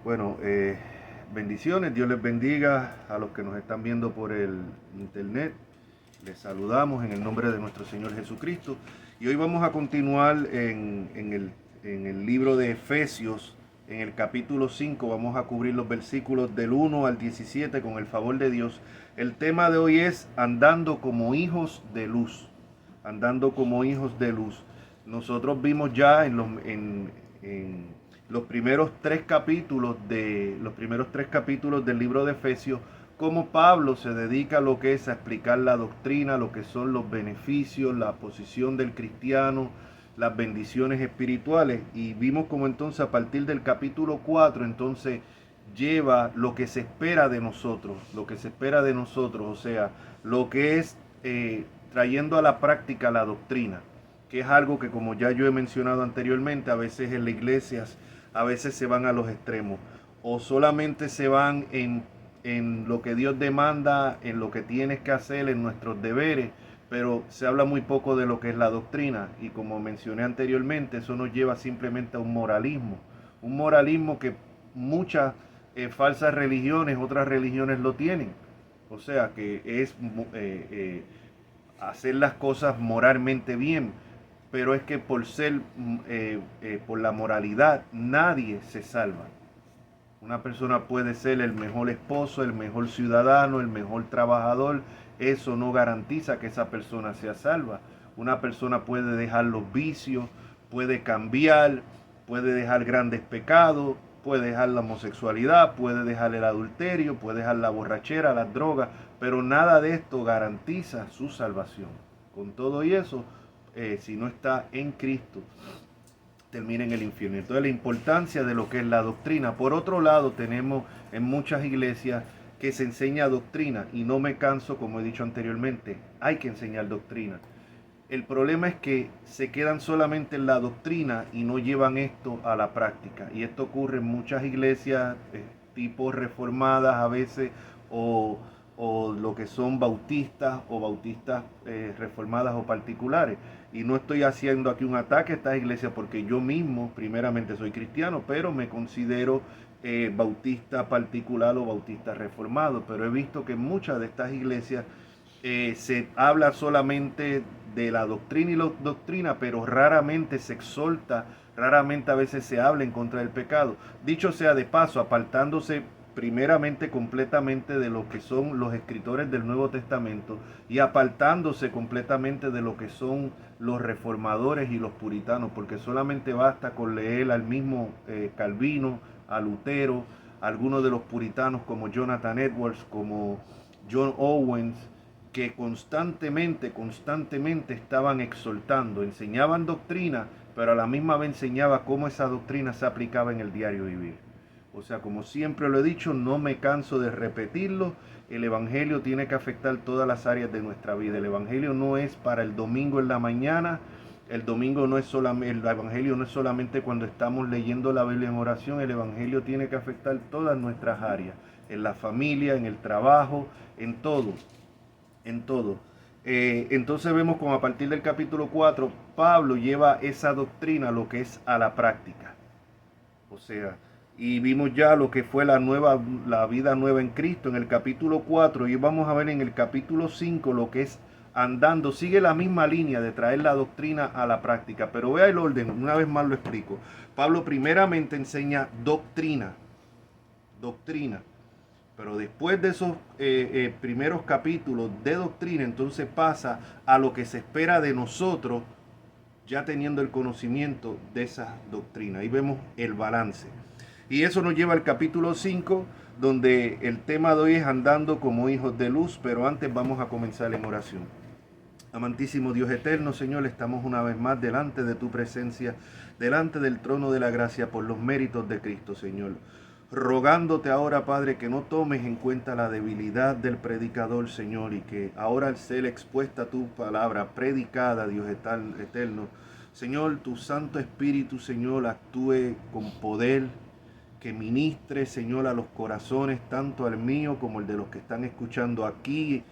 Bueno, bendiciones, Dios les bendiga a los que nos están viendo por el internet. Les saludamos en el nombre de nuestro Señor Jesucristo. Y hoy vamos a continuar en el libro de Efesios, en el capítulo 5. Vamos a cubrir los versículos del 1 al 17 con el favor de Dios. El tema de hoy es andando como hijos de luz. Andando como hijos de luz. Nosotros vimos ya en los primeros tres capítulos del libro de Efesios cómo Pablo se dedica a lo que es a explicar la doctrina, lo que son los beneficios, la posición del cristiano, las bendiciones espirituales, y vimos como entonces a partir del capítulo 4 entonces lleva lo que se espera de nosotros, o sea, lo que es trayendo a la práctica la doctrina, que es algo que, como ya yo he mencionado anteriormente, a veces en las iglesias a veces se van a los extremos, o solamente se van en lo que Dios demanda, en lo que tienes que hacer, en nuestros deberes, pero se habla muy poco de lo que es la doctrina, y como mencioné anteriormente, eso nos lleva simplemente a un moralismo que muchas falsas religiones, otras religiones lo tienen, o sea que es hacer las cosas moralmente bien, pero es que por la moralidad nadie se salva. Una persona puede ser el mejor esposo, el mejor ciudadano, el mejor trabajador, eso no garantiza que esa persona sea salva. Una persona puede dejar los vicios, puede cambiar, puede dejar grandes pecados, puede dejar la homosexualidad, puede dejar el adulterio, puede dejar la borrachera, las drogas, pero nada de esto garantiza su salvación. Con todo y eso, si no está en Cristo, termina en el infierno. Entonces, la importancia de lo que es la doctrina. Por otro lado, tenemos en muchas iglesias que se enseña doctrina, y no me canso, como he dicho anteriormente, hay que enseñar doctrina. El problema es que se quedan solamente en la doctrina y no llevan esto a la práctica. Y esto ocurre en muchas iglesias, tipo reformadas a veces, o, o lo que son bautistas o bautistas reformadas o particulares. Y no estoy haciendo aquí un ataque a estas iglesias porque yo mismo, primeramente, soy cristiano, pero me considero bautista particular o bautista reformado. Pero he visto que en muchas de estas iglesias se habla solamente de la doctrina y la doctrina, pero raramente se exhorta, raramente a veces se habla en contra del pecado. Dicho sea de paso, apartándose primeramente completamente de lo que son los escritores del Nuevo Testamento y apartándose completamente de lo que son los reformadores y los puritanos, porque solamente basta con leer al mismo Calvino, a Lutero, a algunos de los puritanos como Jonathan Edwards, como John Owens, que constantemente estaban exhortando, enseñaban doctrina, pero a la misma vez enseñaba cómo esa doctrina se aplicaba en el diario vivir. O sea, como siempre lo he dicho, no me canso de repetirlo, el Evangelio tiene que afectar todas las áreas de nuestra vida. El Evangelio no es para el domingo en la mañana, el Evangelio no es solamente cuando estamos leyendo la Biblia en oración, el Evangelio tiene que afectar todas nuestras áreas, en la familia, en el trabajo, en todo, en todo. Entonces vemos como a partir del capítulo 4, Pablo lleva esa doctrina, lo que es a la práctica. O sea, y vimos ya lo que fue la vida nueva en Cristo en el capítulo 4, y vamos a ver en el capítulo 5 lo que es andando. Sigue la misma línea de traer la doctrina a la práctica, pero vea el orden, una vez más lo explico. Pablo primeramente enseña doctrina. Pero después de esos primeros capítulos de doctrina, entonces pasa a lo que se espera de nosotros, ya teniendo el conocimiento de esa doctrina. Ahí vemos el balance. Y eso nos lleva al capítulo 5, donde el tema de hoy es andando como hijos de luz, pero antes vamos a comenzar en oración. Amantísimo Dios eterno, Señor, estamos una vez más delante de tu presencia, delante del trono de la gracia por los méritos de Cristo, Señor. Rogándote ahora, Padre, que no tomes en cuenta la debilidad del predicador, Señor, y que ahora al ser expuesta tu palabra, predicada, Dios eterno, Señor, tu Santo Espíritu, Señor, actúe con poder, que ministre, Señor, a los corazones, tanto al mío como el de los que están escuchando aquí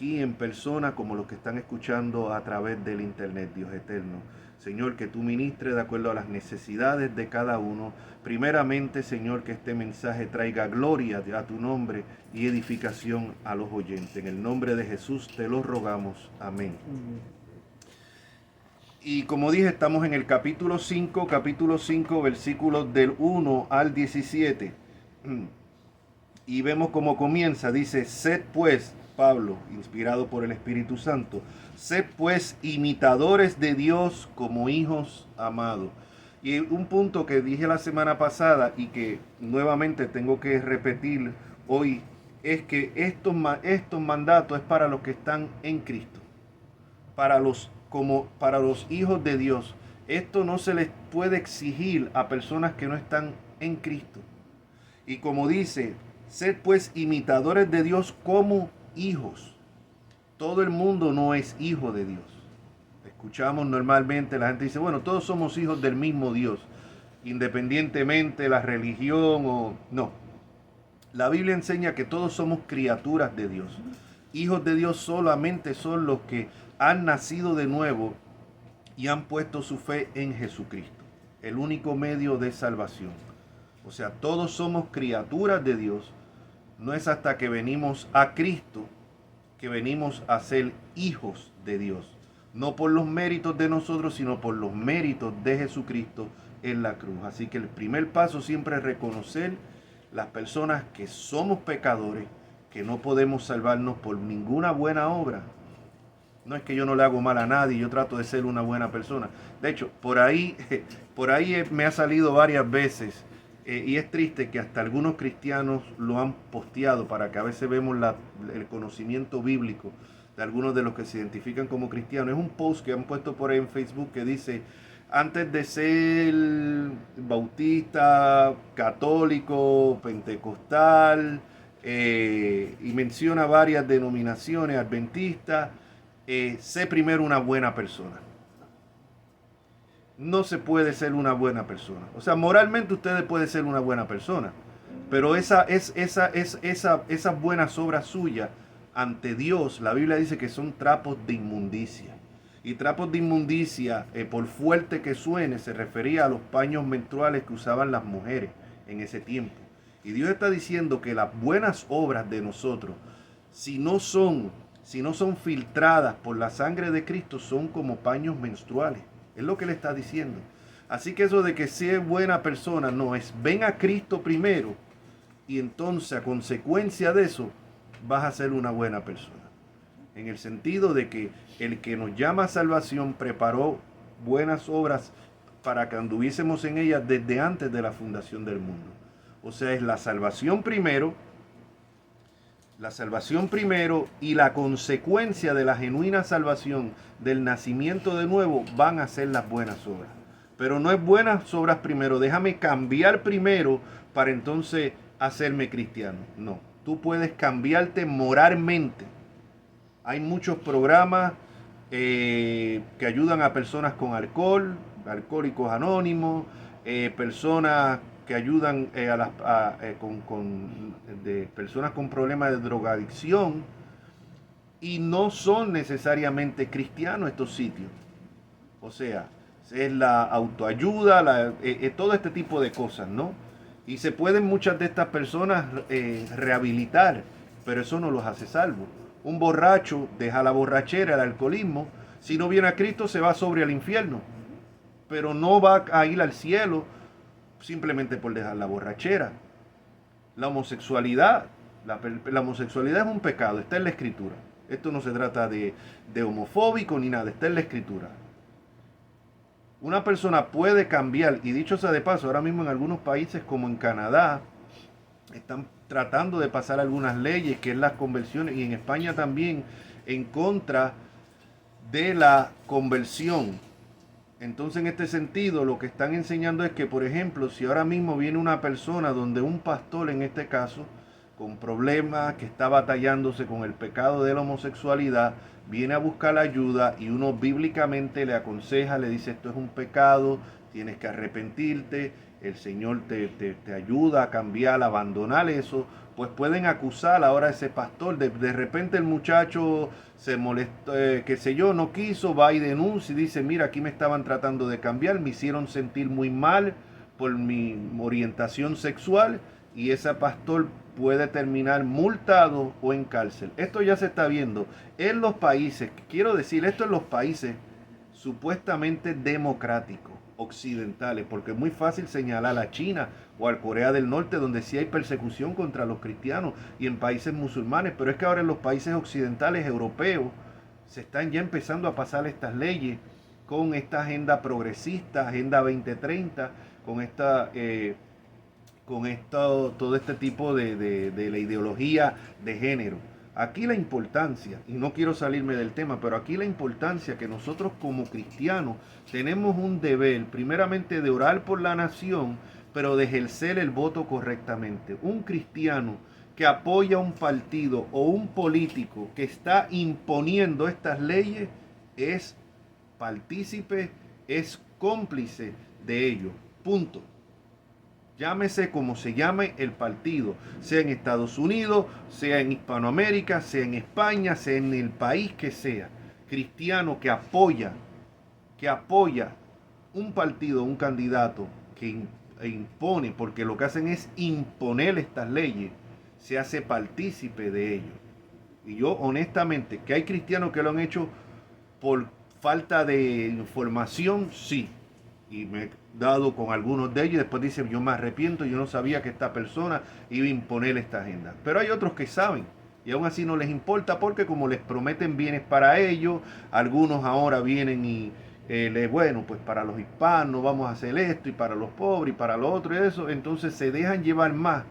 en persona, como los que están escuchando a través del internet, Dios eterno. Señor, que tú ministres de acuerdo a las necesidades de cada uno. Primeramente, Señor, que este mensaje traiga gloria a tu nombre y edificación a los oyentes. En el nombre de Jesús te lo rogamos. Amén. Y como dije, estamos en el capítulo 5, versículos del 1 al 17. Y vemos cómo comienza. Dice, sed pues, Pablo, inspirado por el Espíritu Santo, sed pues imitadores de Dios como hijos amados. Y un punto que dije la semana pasada y que nuevamente tengo que repetir hoy, es que estos mandatos es para los que están en Cristo, para los hijos de Dios. Esto no se les puede exigir a personas que no están en Cristo. Y como dice, sed pues imitadores de Dios como hijos. Todo el mundo no es hijo de Dios. Escuchamos normalmente, la gente dice, bueno, todos somos hijos del mismo Dios, independientemente de la religión o no. La Biblia enseña que todos somos criaturas de Dios. Hijos de Dios solamente son los que han nacido de nuevo y han puesto su fe en Jesucristo, el único medio de salvación. O sea, todos somos criaturas de Dios. No es hasta que venimos a Cristo que venimos a ser hijos de Dios. No por los méritos de nosotros, sino por los méritos de Jesucristo en la cruz. Así que el primer paso siempre es reconocer las personas que somos pecadores, que no podemos salvarnos por ninguna buena obra. No es que yo no le hago mal a nadie, yo trato de ser una buena persona. De hecho, por ahí me ha salido varias veces, y es triste que hasta algunos cristianos lo han posteado para que a veces vemos el conocimiento bíblico de algunos de los que se identifican como cristianos. Es un post que han puesto por ahí en Facebook que dice, antes de ser bautista, católico, pentecostal, y menciona varias denominaciones adventistas, sé primero una buena persona. No se puede ser una buena persona. O sea, moralmente usted puede ser una buena persona, pero esas buenas obras suyas ante Dios, la Biblia dice que son trapos de inmundicia. Y trapos de inmundicia, por fuerte que suene, se refería a los paños menstruales que usaban las mujeres en ese tiempo. Y Dios está diciendo que las buenas obras de nosotros, si no son filtradas por la sangre de Cristo, son como paños menstruales. Es lo que le está diciendo. Así que eso de que sea buena persona, no, es ven a Cristo primero y entonces a consecuencia de eso vas a ser una buena persona. En el sentido de que el que nos llama a salvación preparó buenas obras para que anduviésemos en ellas desde antes de la fundación del mundo. O sea, es la salvación primero y la consecuencia de la genuina salvación del nacimiento de nuevo van a ser las buenas obras. Pero no es buenas obras primero, déjame cambiar primero para entonces hacerme cristiano. No, tú puedes cambiarte moralmente. Hay muchos programas que ayudan a personas con alcohol, alcohólicos anónimos, personas que ayudan de personas con problemas de drogadicción, y no son necesariamente cristianos estos sitios. O sea, es la autoayuda, todo este tipo de cosas, ¿no? Y se pueden muchas de estas personas rehabilitar, pero eso no los hace salvos. Un borracho deja la borrachera, el alcoholismo, si no viene a Cristo se va sobre el infierno, pero no va a ir al cielo simplemente por dejar la borrachera. La homosexualidad es un pecado, está en la Escritura. Esto no se trata de homofóbico ni nada, está en la Escritura. Una persona puede cambiar, y dicho sea de paso, ahora mismo en algunos países como en Canadá, están tratando de pasar algunas leyes, que es las conversiones, y en España también, en contra de la conversión. Entonces, en este sentido, lo que están enseñando es que, por ejemplo, si ahora mismo viene una persona donde un pastor, en este caso, con problemas, que está batallándose con el pecado de la homosexualidad, viene a buscar ayuda y uno bíblicamente le aconseja, le dice, esto es un pecado, tienes que arrepentirte, el Señor te ayuda a cambiar, a abandonar eso, pues pueden acusar ahora a ese pastor. De repente el muchacho se molestó, qué sé yo, no quiso, va y denuncia y dice, mira, aquí me estaban tratando de cambiar, me hicieron sentir muy mal por mi orientación sexual, y ese pastor puede terminar multado o en cárcel. Esto ya se está viendo en los países, quiero decir, esto en los países supuestamente democráticos, occidentales, porque es muy fácil señalar a China o a Corea del Norte, donde sí hay persecución contra los cristianos, y en países musulmanes, pero es que ahora en los países occidentales europeos se están ya empezando a pasar estas leyes con esta agenda progresista, Agenda 2030, todo este tipo de la ideología de género. Aquí la importancia, y no quiero salirme del tema, pero aquí la importancia que nosotros como cristianos tenemos un deber, primeramente de orar por la nación, pero de ejercer el voto correctamente. Un cristiano que apoya un partido o un político que está imponiendo estas leyes es partícipe, es cómplice de ello. Punto. Llámese como se llame el partido, sea en Estados Unidos, sea en Hispanoamérica, sea en España, sea en el país que sea. Cristiano que apoya un partido, un candidato que impone, porque lo que hacen es imponer estas leyes, se hace partícipe de ello. Y yo honestamente, que hay cristianos que lo han hecho por falta de información, sí. Y me he dado con algunos de ellos y después dicen, yo me arrepiento, yo no sabía que esta persona iba a imponer esta agenda. Pero hay otros que saben y aún así no les importa, porque como les prometen bienes para ellos, algunos ahora vienen y bueno, pues para los hispanos vamos a hacer esto, y para los pobres y para lo otro y eso, entonces se dejan llevar más,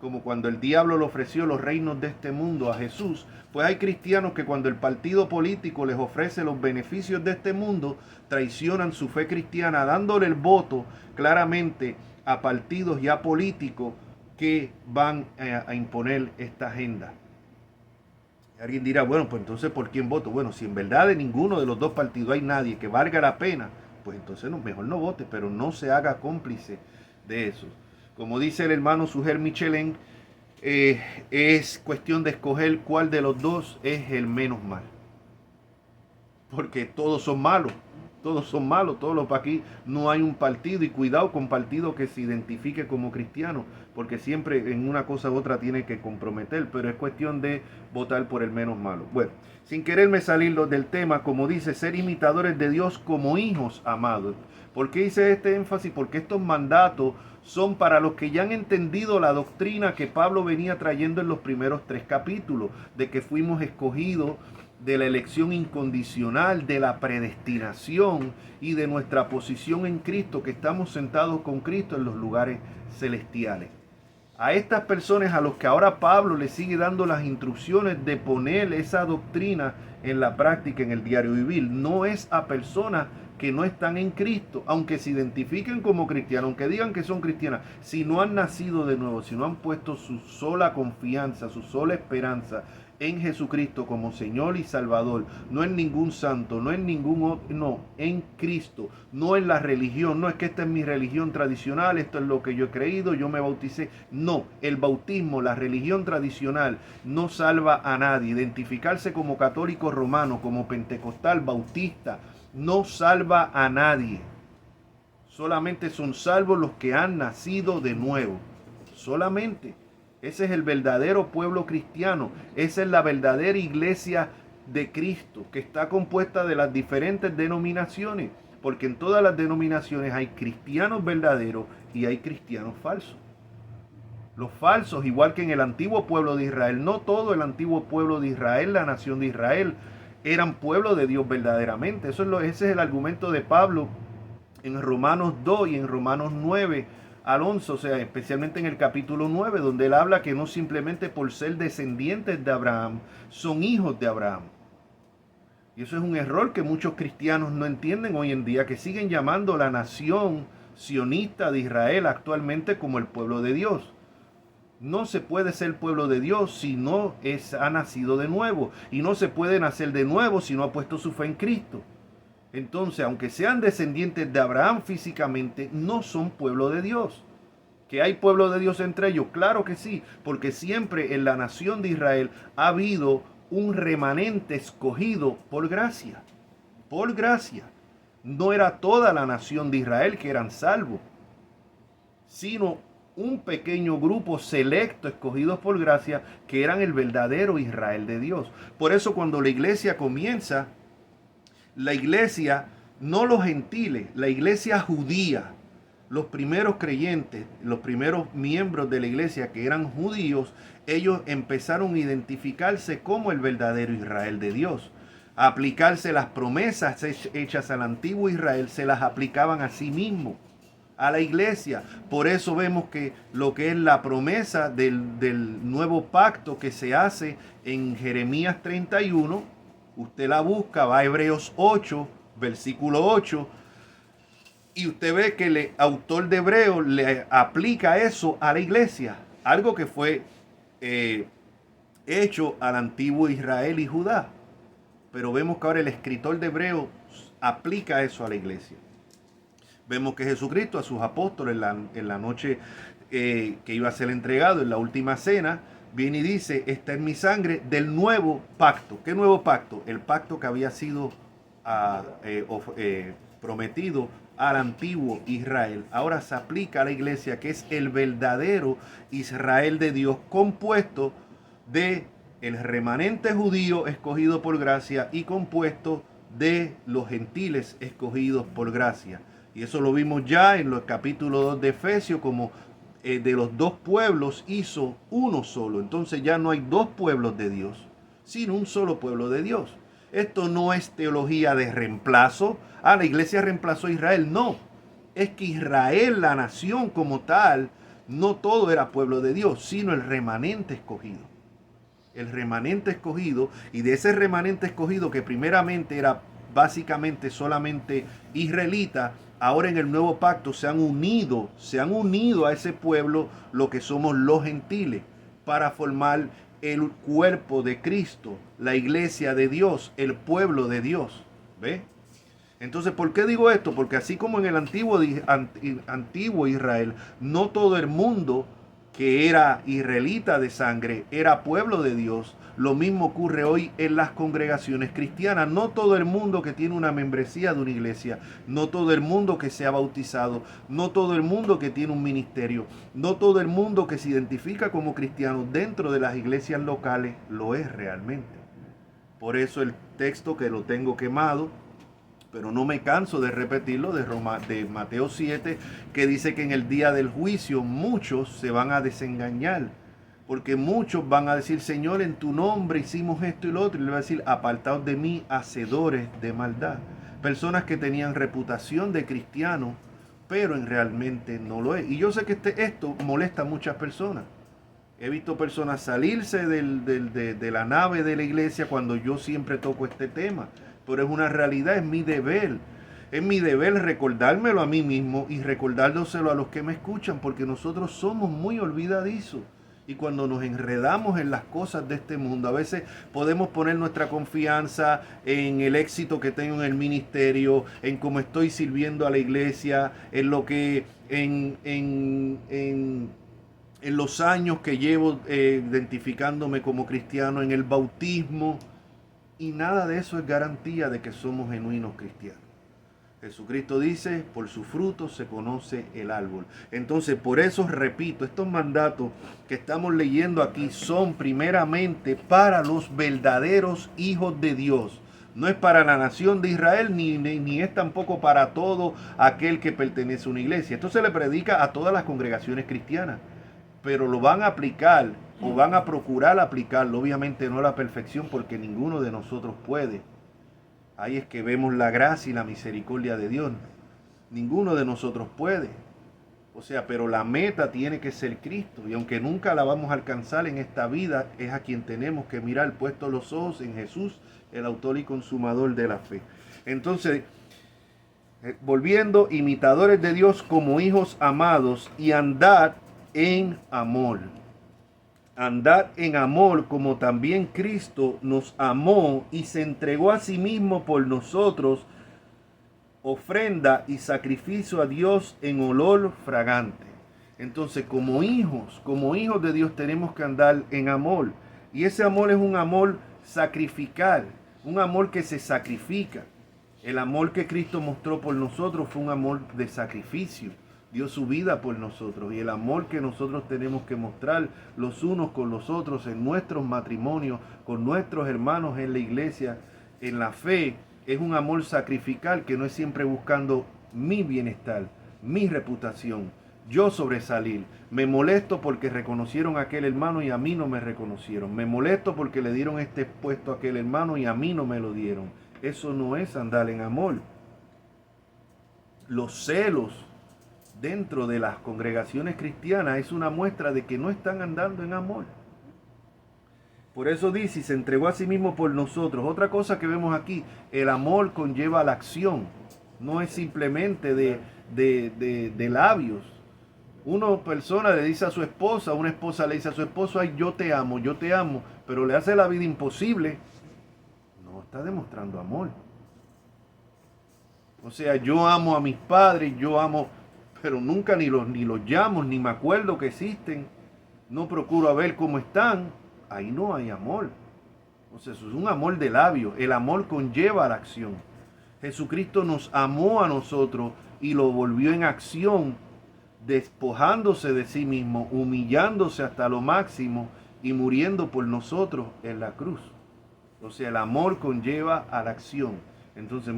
como cuando el diablo le ofreció los reinos de este mundo a Jesús. Pues hay cristianos que cuando el partido político les ofrece los beneficios de este mundo, traicionan su fe cristiana, dándole el voto claramente a partidos y a políticos que van a imponer esta agenda. Y alguien dirá, bueno, pues entonces ¿por quién voto? Bueno, si en verdad de ninguno de los dos partidos hay nadie que valga la pena, pues entonces mejor no vote, pero no se haga cómplice de eso. Como dice el hermano Suger Michelén, es cuestión de escoger cuál de los dos es el menos mal. Porque todos son malos, todos los aquí no hay un partido, y cuidado con partido que se identifique como cristiano, porque siempre en una cosa u otra tiene que comprometer, pero es cuestión de votar por el menos malo. Bueno, sin quererme salir del tema, como dice, ser imitadores de Dios como hijos amados. ¿Por qué hice este énfasis? Porque estos mandatos son para los que ya han entendido la doctrina que Pablo venía trayendo en los primeros 3 capítulos, de que fuimos escogidos, de la elección incondicional, de la predestinación y de nuestra posición en Cristo, que estamos sentados con Cristo en los lugares celestiales. A estas personas a los que ahora Pablo le sigue dando las instrucciones de poner esa doctrina en la práctica en el diario vivir, no es a personas que no están en Cristo, aunque se identifiquen como cristianos, aunque digan que son cristianas, si no han nacido de nuevo, si no han puesto su sola confianza, su sola esperanza en Jesucristo como Señor y Salvador, no en ningún santo, no en ningún otro, no, en Cristo, no en la religión, no es que esta es mi religión tradicional, esto es lo que yo he creído, yo me bauticé, no, el bautismo, la religión tradicional no salva a nadie. Identificarse como católico romano, como pentecostal, bautista, no salva a nadie. Solamente son salvos los que han nacido de nuevo, solamente. Ese es el verdadero pueblo cristiano. Esa es la verdadera iglesia de Cristo, que está compuesta de las diferentes denominaciones, porque en todas las denominaciones hay cristianos verdaderos y hay cristianos falsos. Los falsos, igual que en el antiguo pueblo de Israel, no todo el antiguo pueblo de Israel, la nación de Israel, eran pueblo de Dios verdaderamente. Ese es el argumento de Pablo en Romanos 2 y en Romanos 9, Alonso, o sea, especialmente en el capítulo 9, donde él habla que no simplemente por ser descendientes de Abraham, son hijos de Abraham. Y eso es un error que muchos cristianos no entienden hoy en día, que siguen llamando la nación sionista de Israel actualmente como el pueblo de Dios. No se puede ser pueblo de Dios si no ha nacido de nuevo, y no se puede nacer de nuevo si no ha puesto su fe en Cristo. Entonces, aunque sean descendientes de Abraham físicamente, no son pueblo de Dios. ¿Que hay pueblo de Dios entre ellos? Claro que sí, porque siempre en la nación de Israel ha habido un remanente escogido por gracia. Por gracia. No era toda la nación de Israel que eran salvos, sino un pequeño grupo selecto, escogidos por gracia, que eran el verdadero Israel de Dios. Por eso cuando la iglesia comienza, la iglesia, no los gentiles, la iglesia judía, los primeros creyentes, los primeros miembros de la iglesia que eran judíos, ellos empezaron a identificarse como el verdadero Israel de Dios. A aplicarse las promesas hechas al antiguo Israel, se las aplicaban a sí mismos, a la iglesia. Por eso vemos que lo que es la promesa del nuevo pacto que se hace en Jeremías 31, usted la busca, va a Hebreos 8, versículo 8, y usted ve que el autor de Hebreos le aplica eso a la iglesia, algo que fue hecho al antiguo Israel y Judá. Pero vemos que ahora el escritor de Hebreos aplica eso a la iglesia. Vemos que Jesucristo a sus apóstoles en la noche que iba a ser entregado, en la última cena, viene y dice: esta es mi sangre del nuevo pacto. ¿Qué nuevo pacto? El pacto que había sido prometido al antiguo Israel. Ahora se aplica a la iglesia, que es el verdadero Israel de Dios, compuesto de el remanente judío escogido por gracia y compuesto de los gentiles escogidos por gracia. Y eso lo vimos ya en los capítulos 2 de Efesios, como de los dos pueblos hizo uno solo. Entonces ya no hay dos pueblos de Dios, sino un solo pueblo de Dios. Esto no es teología de reemplazo. La iglesia reemplazó a Israel. No, es que Israel, la nación como tal, no todo era pueblo de Dios, sino el remanente escogido. El remanente escogido, y de ese remanente escogido que primeramente era básicamente solamente israelita, ahora en el nuevo pacto se han unido a ese pueblo, lo que somos los gentiles, para formar el cuerpo de Cristo, la iglesia de Dios, el pueblo de Dios. ¿Ve? Entonces, ¿por qué digo esto? Porque así como en el antiguo Israel, no todo el mundo que era israelita de sangre era pueblo de Dios, lo mismo ocurre hoy en las congregaciones cristianas. No todo el mundo que tiene una membresía de una iglesia, no todo el mundo que se ha bautizado, no todo el mundo que tiene un ministerio, no todo el mundo que se identifica como cristiano dentro de las iglesias locales lo es realmente. Por eso el texto, que lo tengo quemado, pero no me canso de repetirlo, de Mateo 7, que dice que en el día del juicio muchos se van a desengañar, porque muchos van a decir: Señor, en tu nombre hicimos esto y lo otro, y le va a decir: apartaos de mí, hacedores de maldad. Personas que tenían reputación de cristianos, pero realmente no lo es. Y yo sé que esto molesta a muchas personas. He visto personas salirse de la nave de la iglesia cuando yo siempre toco este tema. Pero es una realidad, es mi deber. Es mi deber recordármelo a mí mismo y recordárselo a los que me escuchan, porque nosotros somos muy olvidadizos. Y cuando nos enredamos en las cosas de este mundo, a veces podemos poner nuestra confianza en el éxito que tengo en el ministerio, en cómo estoy sirviendo a la iglesia, en lo que en los años que llevo identificándome como cristiano, en el bautismo. Y nada de eso es garantía de que somos genuinos cristianos. Jesucristo dice: por sus frutos se conoce el árbol. Entonces, por eso repito, estos mandatos que estamos leyendo aquí son primeramente para los verdaderos hijos de Dios. No es para la nación de Israel, ni es tampoco para todo aquel que pertenece a una iglesia. Esto se le predica a todas las congregaciones cristianas, pero lo van a aplicar o van a procurar aplicarlo, obviamente no a la perfección, porque ninguno de nosotros puede. Ahí es que vemos la gracia y la misericordia de Dios. Ninguno de nosotros puede. O sea, pero la meta tiene que ser Cristo. Y aunque nunca la vamos a alcanzar en esta vida, es a quien tenemos que mirar, puestos los ojos en Jesús, el autor y consumador de la fe. Entonces, volviendo, imitadores de Dios como hijos amados, y andad en amor. Andad en amor como también Cristo nos amó y se entregó a sí mismo por nosotros, ofrenda y sacrificio a Dios en olor fragante. Entonces, como hijos de Dios tenemos que andar en amor. Y ese amor es un amor sacrificial, un amor que se sacrifica. El amor que Cristo mostró por nosotros fue un amor de sacrificio. Dio su vida por nosotros. Y el amor que nosotros tenemos que mostrar los unos con los otros en nuestros matrimonios, con nuestros hermanos en la iglesia, en la fe, es un amor sacrificial que no es siempre buscando mi bienestar, mi reputación, yo sobresalir. Me molesto porque reconocieron a aquel hermano y a mí no me reconocieron. Me molesto porque le dieron este puesto a aquel hermano y a mí no me lo dieron. Eso no es andar en amor. Los celos dentro de las congregaciones cristianas es una muestra de que no están andando en amor. Por eso dice, y se entregó a sí mismo por nosotros. Otra cosa que vemos aquí, el amor conlleva la acción. No es simplemente de labios. Una persona le dice a su esposa, una esposa le dice a su esposo, ay, yo te amo, pero le hace la vida imposible. No está demostrando amor. O sea, yo amo a mis padres, pero nunca ni los llamo, ni me acuerdo que existen. No procuro a ver cómo están. Ahí no hay amor. O sea, eso es un amor de labios. El amor conlleva la acción. Jesucristo nos amó a nosotros y lo volvió en acción, despojándose de sí mismo, humillándose hasta lo máximo y muriendo por nosotros en la cruz. O sea, el amor conlleva a la acción. Entonces,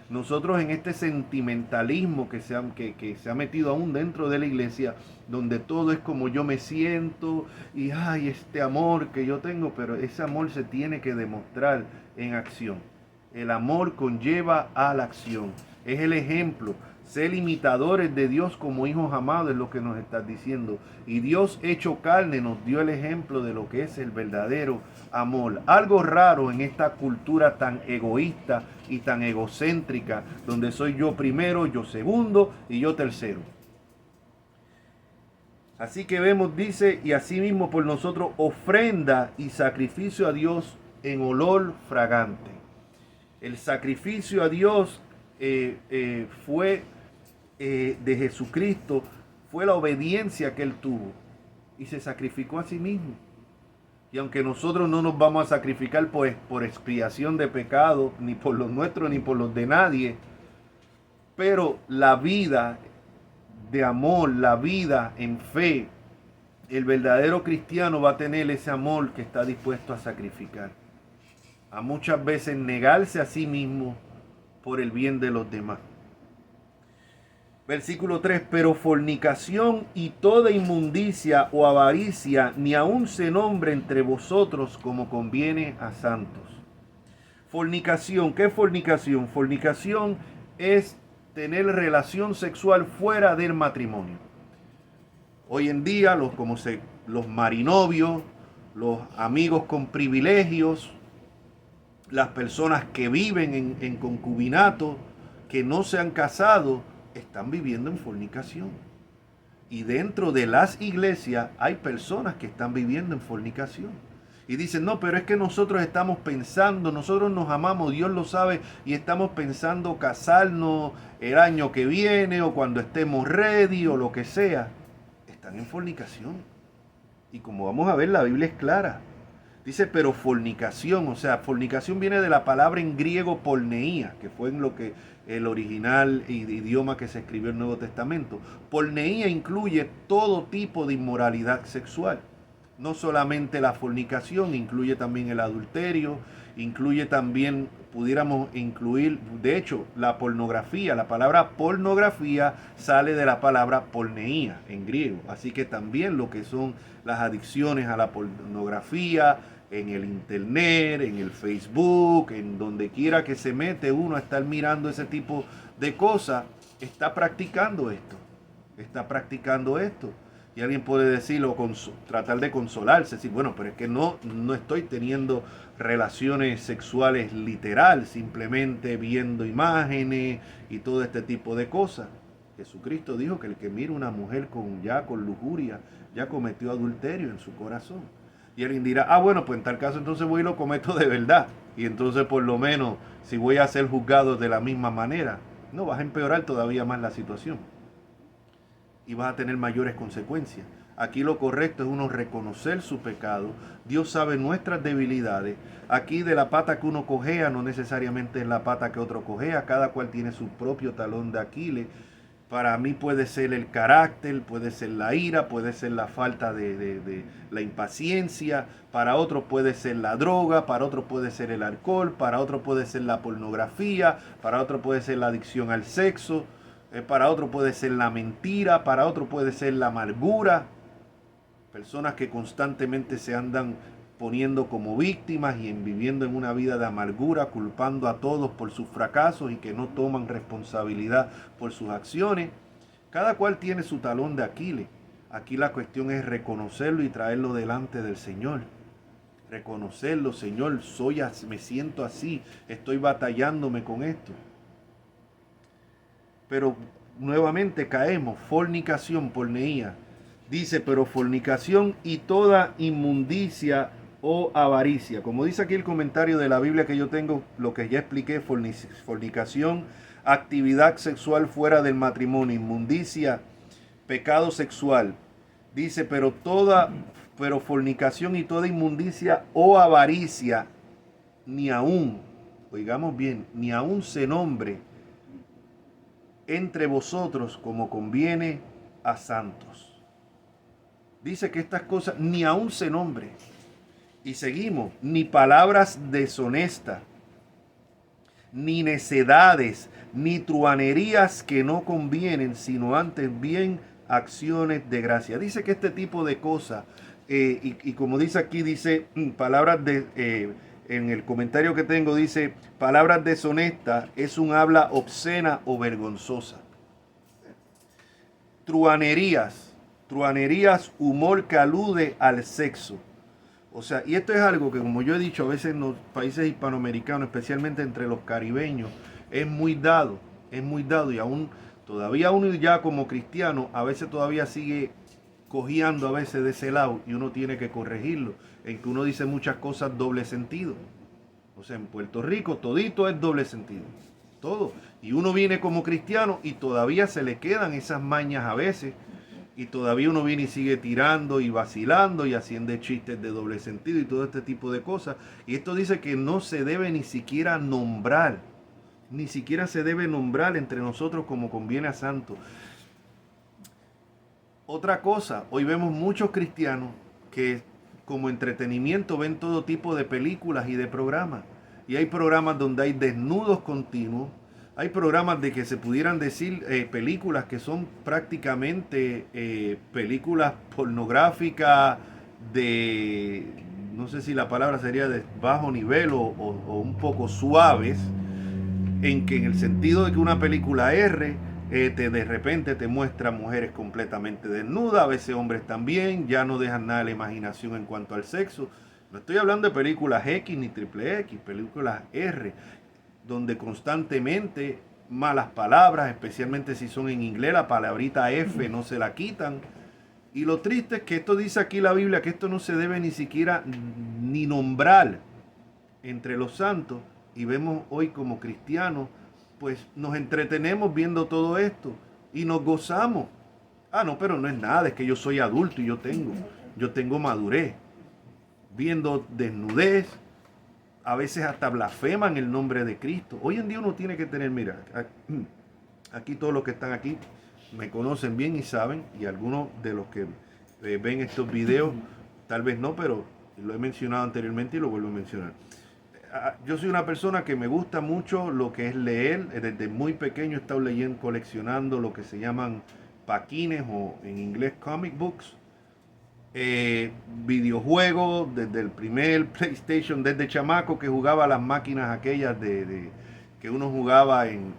nosotros en este sentimentalismo que se ha metido aún dentro de la iglesia, donde todo es como yo me siento y ay, este amor que yo tengo, pero ese amor se tiene que demostrar en acción. El amor conlleva a la acción. Es el ejemplo. Ser imitadores de Dios como hijos amados es lo que nos está diciendo. Y Dios hecho carne nos dio el ejemplo de lo que es el verdadero amor. Algo raro en esta cultura tan egoísta y tan egocéntrica, donde soy yo primero, yo segundo y yo tercero. Así que vemos, dice, y asimismo por nosotros ofrenda y sacrificio a Dios en olor fragante. El sacrificio a Dios fue de Jesucristo, fue la obediencia que Él tuvo y se sacrificó a sí mismo. Y aunque nosotros no nos vamos a sacrificar por expiación de pecado, ni por los nuestros ni por los de nadie, pero la vida de amor, la vida en fe, el verdadero cristiano va a tener ese amor que está dispuesto a sacrificar, a muchas veces negarse a sí mismo por el bien de los demás. Versículo 3, pero fornicación y toda inmundicia o avaricia ni aun se nombre entre vosotros como conviene a santos. Fornicación, ¿qué es fornicación? Fornicación es tener relación sexual fuera del matrimonio. Hoy en día los marinovios, los amigos con privilegios, las personas que viven en concubinato, que no se han casado, están viviendo en fornicación. Y dentro de las iglesias hay personas que están viviendo en fornicación. Y dicen, no, pero es que nosotros estamos pensando, nosotros nos amamos, Dios lo sabe, y estamos pensando casarnos el año que viene o cuando estemos ready o lo que sea. Están en fornicación. Y como vamos a ver, la Biblia es clara. Dice, pero fornicación, o sea, fornicación viene de la palabra en griego porneia, que fue en lo que el original idioma que se escribió el Nuevo Testamento. Porneia incluye todo tipo de inmoralidad sexual. No solamente la fornicación, incluye también el adulterio, incluye también, pudiéramos incluir, de hecho, la pornografía. La palabra pornografía sale de la palabra porneia en griego. Así que también lo que son las adicciones a la pornografía, en el internet, en el Facebook, en donde quiera que se mete uno a estar mirando ese tipo de cosas, está practicando esto. Está practicando esto. Y alguien puede decirlo, tratar de consolarse, decir, bueno, pero es que no estoy teniendo relaciones sexuales literal, simplemente viendo imágenes y todo este tipo de cosas. Jesucristo dijo que el que mira una mujer con lujuria, ya cometió adulterio en su corazón. Y alguien dirá, bueno, pues en tal caso entonces voy y lo cometo de verdad. Y entonces por lo menos, si voy a ser juzgado de la misma manera. No, vas a empeorar todavía más la situación y vas a tener mayores consecuencias. Aquí lo correcto es uno reconocer su pecado. Dios sabe nuestras debilidades. Aquí de la pata que uno cojea no necesariamente es la pata que otro cojea. Cada cual tiene su propio talón de Aquiles. Para mí puede ser el carácter, puede ser la ira, puede ser la falta de la impaciencia. Para otro puede ser la droga, para otro puede ser el alcohol, para otro puede ser la pornografía, para otro puede ser la adicción al sexo, para otro puede ser la mentira, para otro puede ser la amargura. Personas que constantemente se andan poniendo como víctimas y viviendo en una vida de amargura, culpando a todos por sus fracasos y que no toman responsabilidad por sus acciones. Cada cual tiene su talón de Aquiles. Aquí la cuestión es reconocerlo y traerlo delante del Señor. Reconocerlo, Señor, me siento así, estoy batallándome con esto. Pero nuevamente caemos, fornicación, porneía. Dice, pero fornicación y toda inmundicia o avaricia. Como dice aquí el comentario de la Biblia que yo tengo, lo que ya expliqué, fornicación, actividad sexual fuera del matrimonio, inmundicia, pecado sexual. Dice, pero fornicación y toda inmundicia o avaricia, ni aún, oigamos bien, ni aún se nombre entre vosotros como conviene a santos. Dice que estas cosas ni aún se nombre. Y seguimos, ni palabras deshonestas, ni necedades, ni truhanerías que no convienen, sino antes bien acciones de gracia. Dice que este tipo de cosas, y como dice aquí, dice palabras en el comentario que tengo, dice palabras deshonestas, es un habla obscena o vergonzosa. Truhanerías, humor que alude al sexo. O sea, y esto es algo que, como yo he dicho, a veces en los países hispanoamericanos, especialmente entre los caribeños, es muy dado, y aún todavía uno ya como cristiano, a veces todavía sigue cojeando a veces de ese lado y uno tiene que corregirlo, en que uno dice muchas cosas doble sentido. O sea, en Puerto Rico todito es doble sentido, todo. Y uno viene como cristiano y todavía se le quedan esas mañas a veces. Y todavía uno viene y sigue tirando y vacilando y haciendo chistes de doble sentido y todo este tipo de cosas. Y esto dice que no se debe ni siquiera nombrar. Ni siquiera se debe nombrar entre nosotros como conviene a santo. Otra cosa, hoy vemos muchos cristianos que como entretenimiento ven todo tipo de películas y de programas. Y hay programas donde hay desnudos continuos. Hay programas de que se pudieran decir películas que son prácticamente películas pornográficas de, no sé si la palabra sería de bajo nivel o un poco suaves, en que en el sentido de que una película R de repente te muestra mujeres completamente desnudas, a veces hombres también, ya no dejan nada de la imaginación en cuanto al sexo. No estoy hablando de películas X ni triple X, películas R, donde constantemente malas palabras, especialmente si son en inglés, la palabrita F no se la quitan. Y lo triste es que esto dice aquí la Biblia, que esto no se debe ni siquiera ni nombrar entre los santos, y vemos hoy como cristianos, pues nos entretenemos viendo todo esto y nos gozamos. Ah, no, pero no es nada, es que yo soy adulto y yo tengo madurez. Viendo desnudez, a veces hasta blasfeman el nombre de Cristo. Hoy en día uno tiene que tener, mira, aquí todos los que están aquí me conocen bien y saben, y algunos de los que ven estos videos, tal vez no, pero lo he mencionado anteriormente y lo vuelvo a mencionar. Yo soy una persona que me gusta mucho lo que es leer. Desde muy pequeño he estado leyendo, coleccionando lo que se llaman paquines o en inglés comic books. Videojuegos, desde el primer PlayStation, desde chamaco que jugaba las máquinas aquellas que uno jugaba en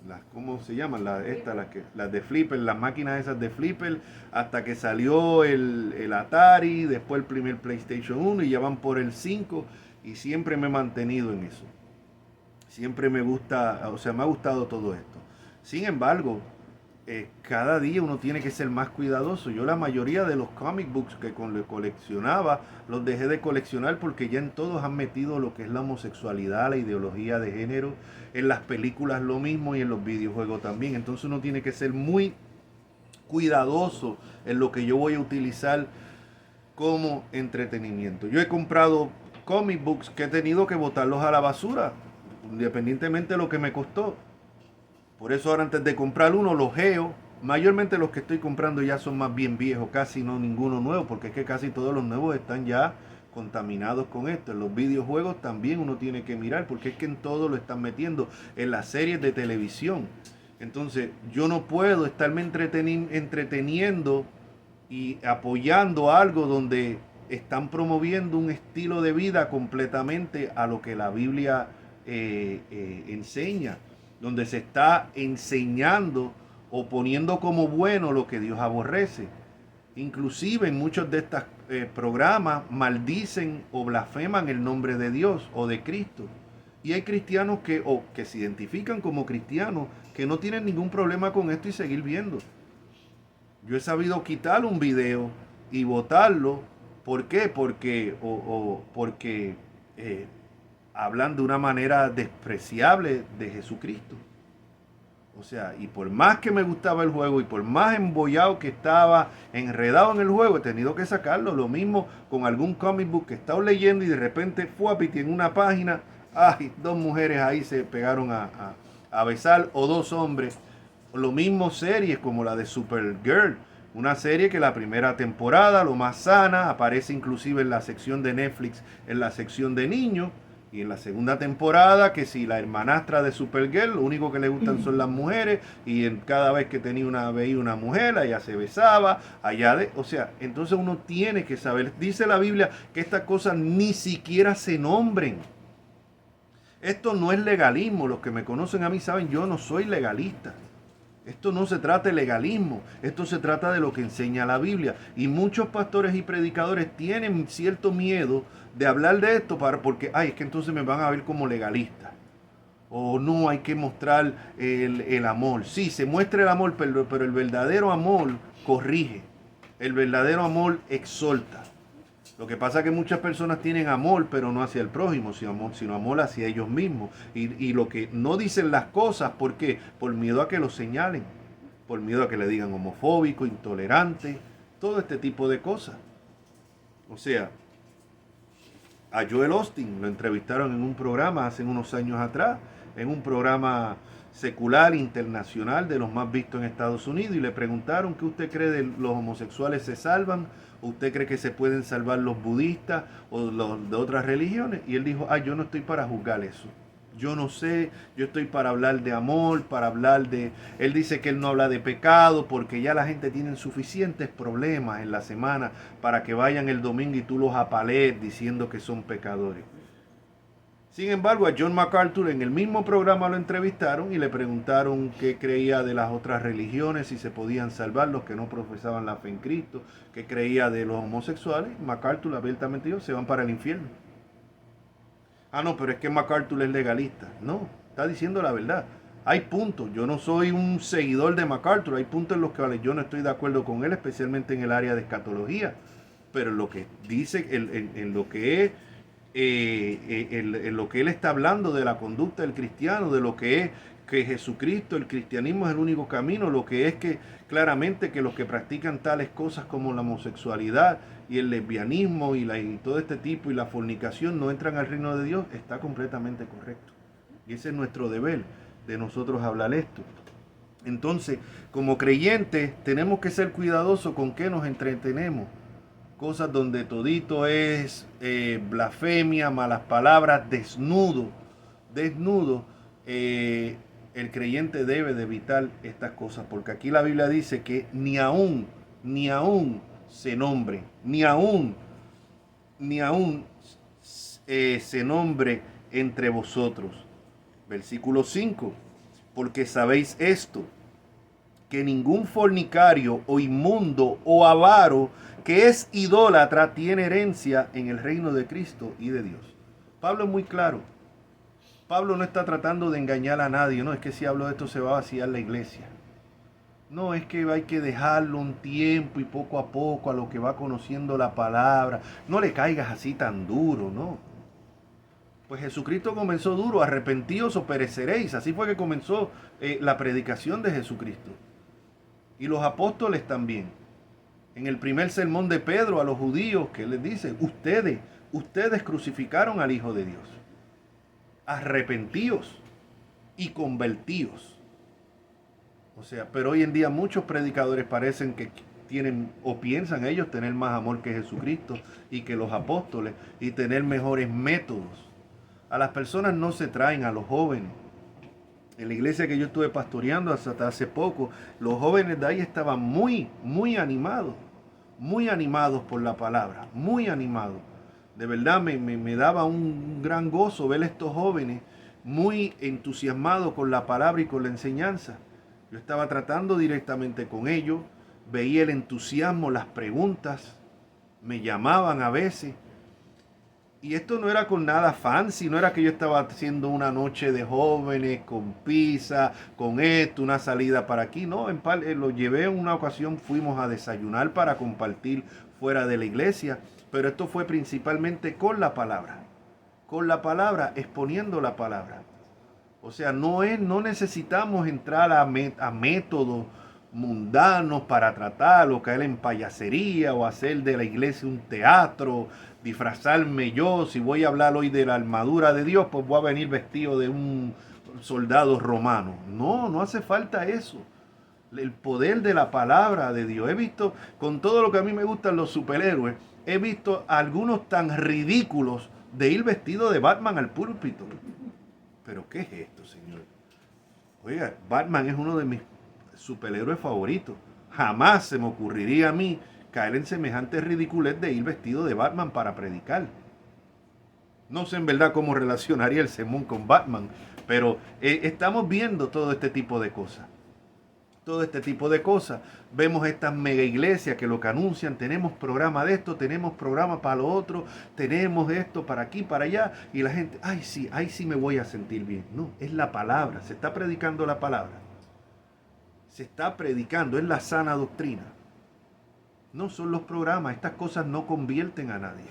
las, ¿cómo se llaman? Las de Flipper, las máquinas esas de Flipper, hasta que salió el Atari, después el primer PlayStation 1 y ya van por el 5 y siempre me he mantenido en eso. Siempre me gusta, o sea, me ha gustado todo esto. Sin embargo, cada día uno tiene que ser más cuidadoso. Yo la mayoría de los comic books que coleccionaba, los dejé de coleccionar porque ya en todos han metido lo que es la homosexualidad, la ideología de género, en las películas lo mismo y en los videojuegos también. Entonces uno tiene que ser muy cuidadoso en lo que yo voy a utilizar como entretenimiento. Yo he comprado comic books que he tenido que botarlos a la basura, independientemente de lo que me costó. Por eso ahora antes de comprar uno los geo. Mayormente los que estoy comprando ya son más bien viejos, casi no ninguno nuevo, porque es que casi todos los nuevos están ya contaminados con esto. En los videojuegos también uno tiene que mirar, porque es que en todo lo están metiendo, en las series de televisión. Entonces yo no puedo estarme entreteniendo y apoyando algo donde están promoviendo un estilo de vida completamente a lo que la Biblia enseña, donde se está enseñando o poniendo como bueno lo que Dios aborrece. Inclusive en muchos de estos programas maldicen o blasfeman el nombre de Dios o de Cristo. Y hay cristianos que se identifican como cristianos que no tienen ningún problema con esto y seguir viendo. Yo he sabido quitar un video y botarlo. ¿Por qué? Porque hablan de una manera despreciable de Jesucristo. O sea, y por más que me gustaba el juego y por más embollado que estaba, enredado en el juego, he tenido que sacarlo. Lo mismo con algún comic book que estaba leyendo y de repente fuapiti en una página, ay, dos mujeres ahí se pegaron a besar, o dos hombres. Lo mismo series como la de Supergirl, una serie que la primera temporada, lo más sana, aparece inclusive en la sección de Netflix, en la sección de niños. Y en la segunda temporada, que si la hermanastra de Supergirl, lo único que le gustan son las mujeres, y cada vez que veía una mujer, allá se besaba, o sea, entonces uno tiene que saber, dice la Biblia, que estas cosas ni siquiera se nombren. Esto no es legalismo, los que me conocen a mí saben, yo no soy legalista. Esto no se trata de legalismo, esto se trata de lo que enseña la Biblia. Y muchos pastores y predicadores tienen cierto miedo de hablar de esto porque, es que entonces me van a ver como legalista. O no, hay que mostrar el amor. Sí, se muestra el amor, pero el verdadero amor corrige. El verdadero amor exhorta. Lo que pasa es que muchas personas tienen amor, pero no hacia el prójimo, sino amor hacia ellos mismos. Y lo que no dicen las cosas, ¿por qué? Por miedo a que lo señalen, por miedo a que le digan homofóbico, intolerante, todo este tipo de cosas. O sea, a Joel Osteen lo entrevistaron en un programa hace unos años atrás, en un programa secular internacional de los más vistos en Estados Unidos, y le preguntaron ¿qué usted cree de los homosexuales se salvan? ¿Usted cree que se pueden salvar los budistas o los de otras religiones? Y él dijo, yo no estoy para juzgar eso. Yo no sé, yo estoy para hablar de amor, para hablar de... Él dice que él no habla de pecado porque ya la gente tiene suficientes problemas en la semana para que vayan el domingo y tú los apalees diciendo que son pecadores. Sin embargo, a John MacArthur en el mismo programa lo entrevistaron y le preguntaron qué creía de las otras religiones, si se podían salvar los que no profesaban la fe en Cristo, qué creía de los homosexuales. MacArthur abiertamente dijo, se van para el infierno. No, pero es que MacArthur es legalista. No, está diciendo la verdad. Hay puntos, yo no soy un seguidor de MacArthur, hay puntos en los que yo no estoy de acuerdo con él, especialmente en el área de escatología, pero en lo que dice, en lo que es... en lo que él está hablando de la conducta del cristiano, de lo que es que Jesucristo, el cristianismo es el único camino, lo que es que claramente que los que practican tales cosas como la homosexualidad y el lesbianismo y todo este tipo y la fornicación no entran al reino de Dios, está completamente correcto. Y ese es nuestro deber de nosotros hablar esto. Entonces, como creyentes, tenemos que ser cuidadosos con qué nos entretenemos. Cosas donde todito es blasfemia, malas palabras, desnudo. El creyente debe de evitar estas cosas, porque aquí la Biblia dice que ni aún se nombre, ni aún se nombre entre vosotros. Versículo 5, porque sabéis esto, que ningún fornicario o inmundo o avaro que es idólatra tiene herencia en el reino de Cristo y de Dios. Pablo es muy claro. Pablo no está tratando de engañar a nadie. No, es que si hablo de esto se va a vaciar la iglesia. No, es que hay que dejarlo un tiempo y poco a poco a lo que va conociendo la palabra. No le caigas así tan duro, ¿no? Pues Jesucristo comenzó duro, arrepentíos o pereceréis. Así fue que comenzó la predicación de Jesucristo. Y los apóstoles también. En el primer sermón de Pedro a los judíos, que les dice, ustedes crucificaron al Hijo de Dios. Arrepentíos y convertíos. O sea, pero hoy en día muchos predicadores parecen que tienen o piensan ellos tener más amor que Jesucristo y que los apóstoles y tener mejores métodos. A las personas no se traen, a los jóvenes. En la iglesia que yo estuve pastoreando hasta hace poco, los jóvenes de ahí estaban muy animados por la palabra, muy animados. De verdad me daba un gran gozo ver a estos jóvenes muy entusiasmados con la palabra y con la enseñanza. Yo estaba tratando directamente con ellos, veía el entusiasmo, las preguntas, me llamaban a veces. Y esto no era con nada fancy, no era que yo estaba haciendo una noche de jóvenes con pizza, con esto, una salida para aquí. No, lo llevé en una ocasión, fuimos a desayunar para compartir fuera de la iglesia, pero esto fue principalmente con la palabra, exponiendo la palabra. O sea, no necesitamos entrar a métodos mundanos para tratar o caer en payasería o hacer de la iglesia un teatro, disfrazarme yo. Si voy a hablar hoy de la armadura de Dios, pues voy a venir vestido de un soldado romano. No hace falta eso. El poder de la palabra de Dios. He visto, con todo lo que a mí me gustan los superhéroes, he visto algunos tan ridículos de ir vestido de Batman al púlpito. ¿Pero qué es esto, señor? Oiga, Batman es uno de mis superhéroes favoritos. Jamás se me ocurriría a mí caer en semejante ridiculez de ir vestido de Batman para predicar. No sé en verdad cómo relacionaría el sermón con Batman, pero estamos viendo todo este tipo de cosas. Todo este tipo de cosas. Vemos estas mega iglesias que lo que anuncian, tenemos programa de esto, tenemos programa para lo otro, tenemos esto para aquí, para allá, y la gente, ay sí, ahí sí me voy a sentir bien. No, es la palabra, se está predicando la palabra. Se está predicando, es la sana doctrina. No son los programas, estas cosas no convierten a nadie.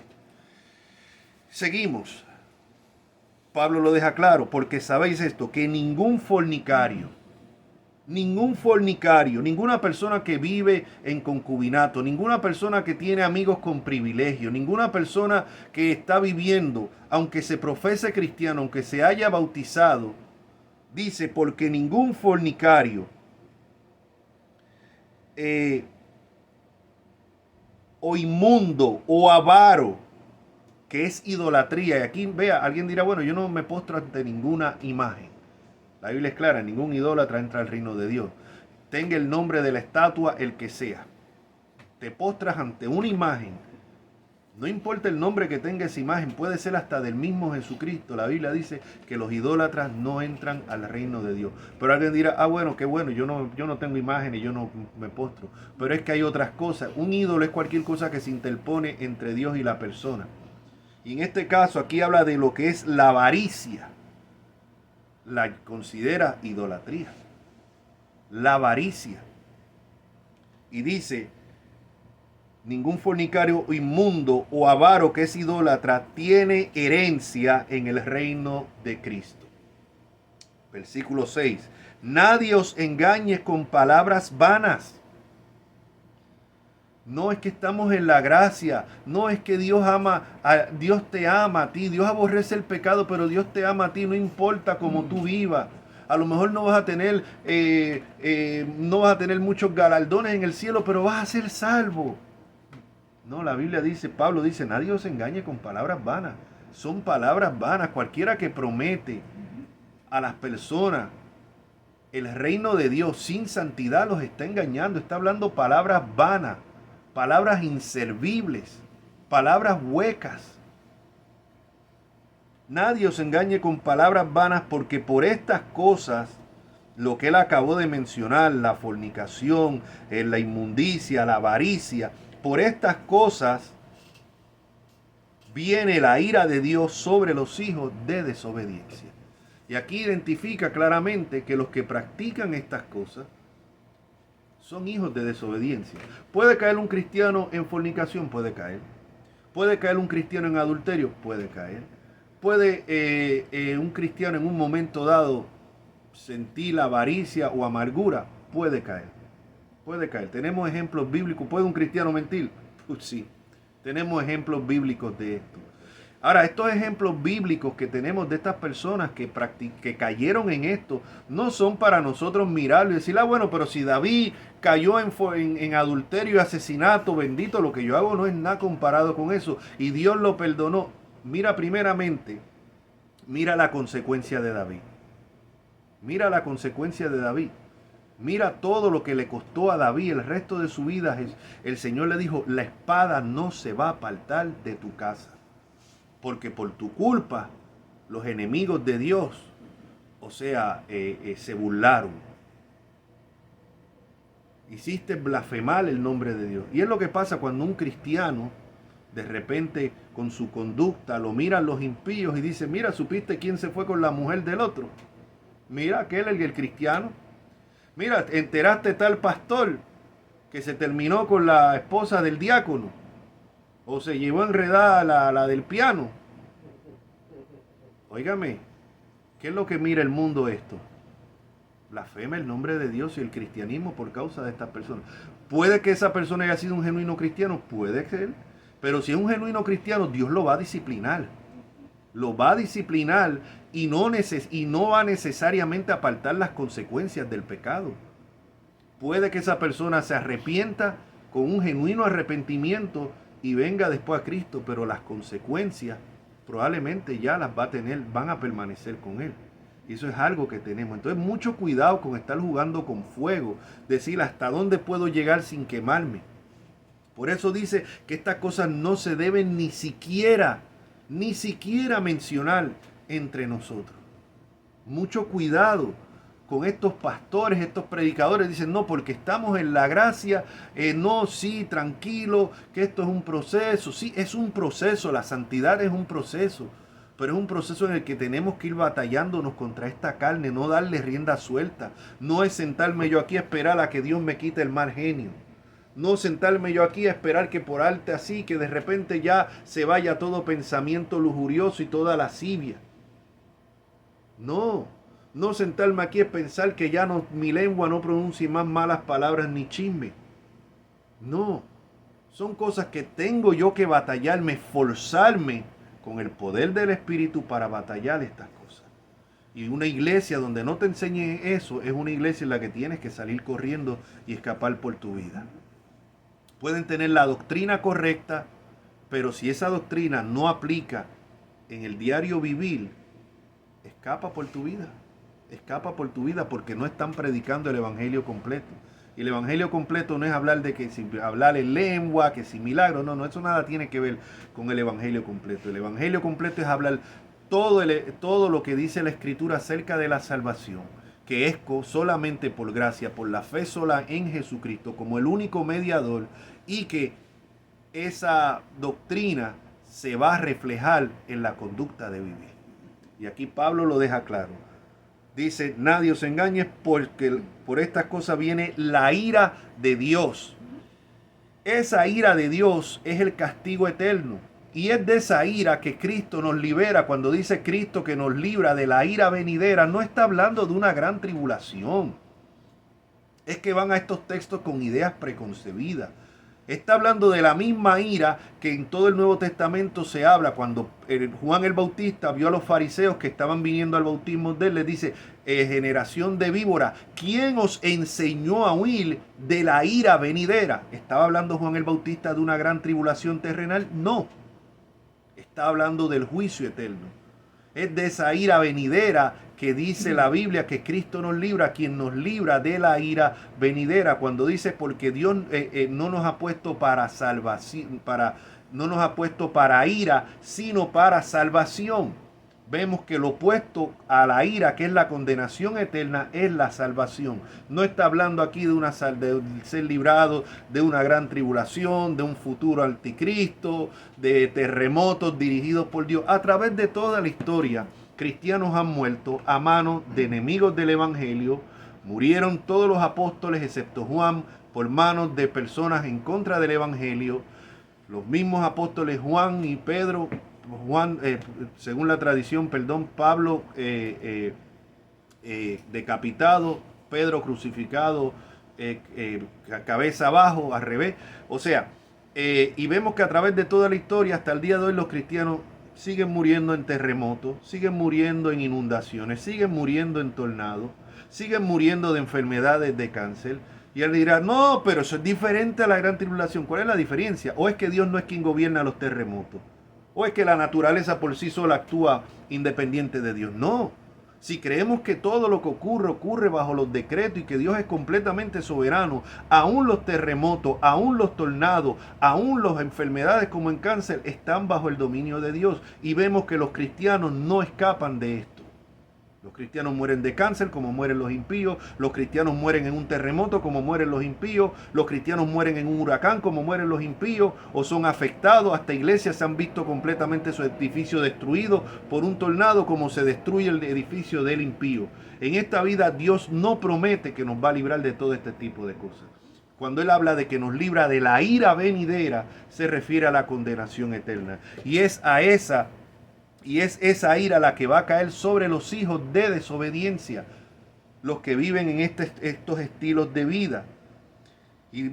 Seguimos. Pablo lo deja claro, porque sabéis esto, que ningún fornicario, ninguna persona que vive en concubinato, ninguna persona que tiene amigos con privilegio, ninguna persona que está viviendo, aunque se profese cristiano, aunque se haya bautizado, dice, porque ningún fornicario o inmundo o avaro, que es idolatría. Y aquí vea, alguien dirá, bueno, yo no me postro ante ninguna imagen. La Biblia es clara, ningún idólatra entra al reino de Dios. Tenga el nombre de la estatua el que sea. Te postras ante una imagen. No importa el nombre que tenga esa imagen, puede ser hasta del mismo Jesucristo. La Biblia dice que los idólatras no entran al reino de Dios. Pero alguien dirá, bueno, qué bueno, yo no tengo imagen y yo no me postro. Pero es que hay otras cosas. Un ídolo es cualquier cosa que se interpone entre Dios y la persona. Y en este caso aquí habla de lo que es la avaricia. La considera idolatría. La avaricia. Y dice, ningún fornicario inmundo o avaro que es idólatra tiene herencia en el reino de Cristo. Versículo 6. Nadie os engañe con palabras vanas. No es que estamos en la gracia, no es que Dios te ama a ti, Dios aborrece el pecado, pero Dios te ama a ti, no importa cómo tú vivas. A lo mejor no vas a tener muchos galardones en el cielo, pero vas a ser salvo. No, la Biblia dice, Pablo dice, nadie os engañe con palabras vanas. Son palabras vanas. Cualquiera que promete a las personas el reino de Dios sin santidad los está engañando. Está hablando palabras vanas, palabras inservibles, palabras huecas. Nadie os engañe con palabras vanas, porque por estas cosas, lo que él acabó de mencionar, la fornicación, la inmundicia, la avaricia, por estas cosas viene la ira de Dios sobre los hijos de desobediencia. Y aquí identifica claramente que los que practican estas cosas son hijos de desobediencia. ¿Puede caer un cristiano en fornicación? Puede caer. ¿Puede caer un cristiano en adulterio? Puede caer. ¿Puede un cristiano en un momento dado sentir avaricia o amargura? Puede caer. Puede caer. Tenemos ejemplos bíblicos. ¿Puede un cristiano mentir? Pues sí. Tenemos ejemplos bíblicos de esto. Ahora, estos ejemplos bíblicos que tenemos de estas personas que cayeron en esto, no son para nosotros mirarlo y decir, bueno, pero si David cayó en adulterio y asesinato, bendito, lo que yo hago no es nada comparado con eso, y Dios lo perdonó. Mira primeramente, mira la consecuencia de David. Mira la consecuencia de David. Mira todo lo que le costó a David el resto de su vida. El Señor le dijo, la espada no se va a apartar de tu casa. Porque por tu culpa los enemigos de Dios, se burlaron. Hiciste blasfemar el nombre de Dios. Y es lo que pasa cuando un cristiano, de repente, con su conducta, lo miran los impíos y dice, mira, ¿supiste quién se fue con la mujer del otro? Mira, aquel el cristiano. Mira, enteraste tal pastor que se terminó con la esposa del diácono. O se llevó enredada la del piano. Óigame, ¿qué es lo que mira el mundo esto? Blasfema el nombre de Dios y el cristianismo por causa de estas personas. ¿Puede que esa persona haya sido un genuino cristiano? Puede ser. Pero si es un genuino cristiano, Dios lo va a disciplinar. Lo va a disciplinar y no va necesariamente a apartar las consecuencias del pecado. Puede que esa persona se arrepienta con un genuino arrepentimiento y venga después a Cristo, pero las consecuencias probablemente ya las va a tener, van a permanecer con él. Y eso es algo que tenemos. Entonces, mucho cuidado con estar jugando con fuego, decir hasta dónde puedo llegar sin quemarme. Por eso dice que estas cosas no se deben ni siquiera mencionar entre nosotros. Mucho cuidado con estos pastores, estos predicadores. Dicen, no, porque estamos en la gracia, no, sí, tranquilo, que esto es un proceso. Sí, es un proceso, la santidad es un proceso, pero es un proceso en el que tenemos que ir batallándonos contra esta carne, no darle rienda suelta. No es sentarme yo aquí a esperar a que Dios me quite el mal genio. No sentarme yo aquí a esperar que por arte así, que de repente ya se vaya todo pensamiento lujurioso y toda lascivia. No sentarme aquí a pensar que ya mi lengua no pronuncie más malas palabras ni chisme. No, son cosas que tengo yo que batallarme, esforzarme con el poder del Espíritu para batallar estas cosas. Y una iglesia donde no te enseñe eso es una iglesia en la que tienes que salir corriendo y escapar por tu vida. Pueden tener la doctrina correcta, pero si esa doctrina no aplica en el diario vivir, escapa por tu vida. Escapa por tu vida porque no están predicando el evangelio completo. Y el evangelio completo no es hablar de que si hablar en lengua, que si milagro, no, eso nada tiene que ver con el evangelio completo. El evangelio completo es hablar todo lo que dice la escritura acerca de la salvación, que es solamente por gracia, por la fe sola en Jesucristo como el único mediador, y que esa doctrina se va a reflejar en la conducta de vivir. Y aquí Pablo lo deja claro. Dice, nadie os engañe porque por estas cosas viene la ira de Dios. Esa ira de Dios es el castigo eterno. Y es de esa ira que Cristo nos libera. Cuando dice Cristo que nos libra de la ira venidera, no está hablando de una gran tribulación. Es que van a estos textos con ideas preconcebidas. Está hablando de la misma ira que en todo el Nuevo Testamento se habla cuando Juan el Bautista vio a los fariseos que estaban viniendo al bautismo de él. Les dice, generación de víbora, ¿quién os enseñó a huir de la ira venidera? ¿Estaba hablando Juan el Bautista de una gran tribulación terrenal? No. Está hablando del juicio eterno. Es de esa ira venidera que dice la Biblia que Cristo nos libra, quien nos libra de la ira venidera. Cuando dice, porque Dios no nos ha puesto para salvación, no nos ha puesto para ira, sino para salvación. Vemos que lo opuesto a la ira, que es la condenación eterna, es la salvación. No está hablando aquí de ser librado de una gran tribulación, de un futuro anticristo, de terremotos dirigidos por Dios. A través de toda la historia, cristianos han muerto a manos de enemigos del evangelio. Murieron todos los apóstoles excepto Juan, por manos de personas en contra del Evangelio. Los mismos apóstoles Juan y Pedro, según la tradición, Pablo decapitado, Pedro crucificado, cabeza abajo, al revés. O sea, y vemos que a través de toda la historia, hasta el día de hoy, los cristianos siguen muriendo en terremotos, siguen muriendo en inundaciones, siguen muriendo en tornados, siguen muriendo de enfermedades de cáncer. Y él dirá, no, pero eso es diferente a la gran tribulación. ¿Cuál es la diferencia? ¿O es que Dios no es quien gobierna los terremotos? ¿O es que la naturaleza por sí sola actúa independiente de Dios? No. Si creemos que todo lo que ocurre bajo los decretos y que Dios es completamente soberano, aún los terremotos, aún los tornados, aún las enfermedades como en cáncer están bajo el dominio de Dios. Y vemos que los cristianos no escapan de esto. Los cristianos mueren de cáncer como mueren los impíos, los cristianos mueren en un terremoto como mueren los impíos, los cristianos mueren en un huracán como mueren los impíos, o son afectados, hasta iglesias se han visto completamente su edificio destruido por un tornado como se destruye el edificio del impío. En esta vida Dios no promete que nos va a librar de todo este tipo de cosas. Cuando Él habla de que nos libra de la ira venidera, se refiere a la condenación eterna. Y es esa ira la que va a caer sobre los hijos de desobediencia, los que viven en estos estilos de vida. Y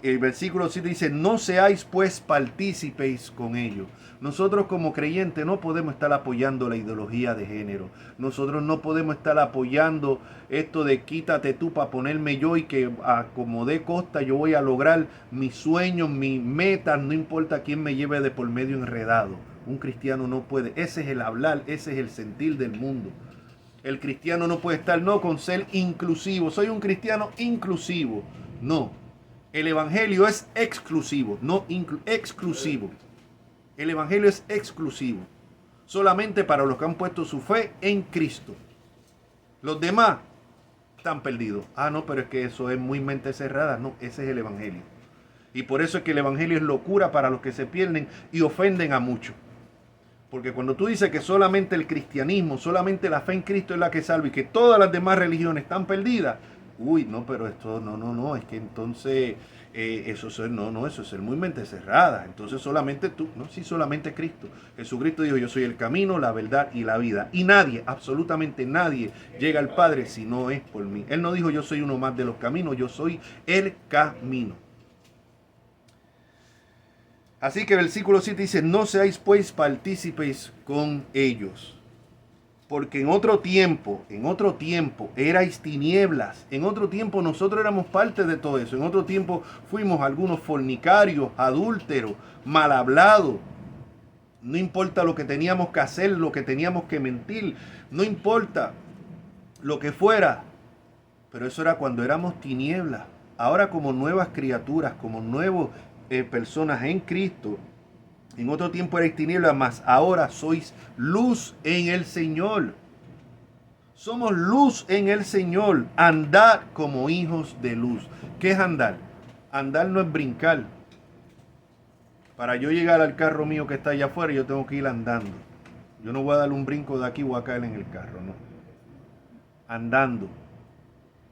el versículo 7 dice, no seáis pues partícipes con ellos. Nosotros como creyentes no podemos estar apoyando la ideología de género. Nosotros no podemos estar apoyando esto de quítate tú para ponerme yo y que a como dé costa yo voy a lograr mis sueños, mis metas, no importa quién me lleve de por medio enredado. Un cristiano no puede, ese es el hablar, ese es el sentir del mundo. El cristiano no puede estar con ser inclusivo. Soy un cristiano inclusivo. No, el evangelio es exclusivo, no exclusivo. El evangelio es exclusivo, solamente para los que han puesto su fe en Cristo. Los demás están perdidos. No, pero es que eso es muy mente cerrada. No, ese es el evangelio. Y por eso es que el evangelio es locura para los que se pierden y ofenden a muchos. Porque cuando tú dices que solamente el cristianismo, solamente la fe en Cristo es la que salva y que todas las demás religiones están perdidas, no, pero esto no, es que entonces eso es ser muy mente cerrada. Entonces solamente tú, no, sí, solamente Cristo. Jesucristo dijo, yo soy el camino, la verdad y la vida. Y nadie, absolutamente nadie llega al Padre si no es por mí. Él no dijo, yo soy uno más de los caminos, yo soy el camino. Así que el versículo 7 dice, no seáis pues partícipes con ellos. Porque en otro tiempo erais tinieblas. En otro tiempo nosotros éramos parte de todo eso. En otro tiempo fuimos algunos fornicarios, adúlteros, mal hablados. No importa lo que teníamos que hacer, lo que teníamos que mentir. No importa lo que fuera. Pero eso era cuando éramos tinieblas. Ahora como nuevas criaturas, como nuevos personas en Cristo, en otro tiempo erais tinieblas, mas ahora sois luz en el Señor. Somos luz en el Señor. Andad como hijos de luz. ¿Qué es andar? Andar no es brincar. Para yo llegar al carro mío que está allá afuera, yo tengo que ir andando. Yo no voy a dar un brinco de aquí y voy a caer en el carro, no. Andando.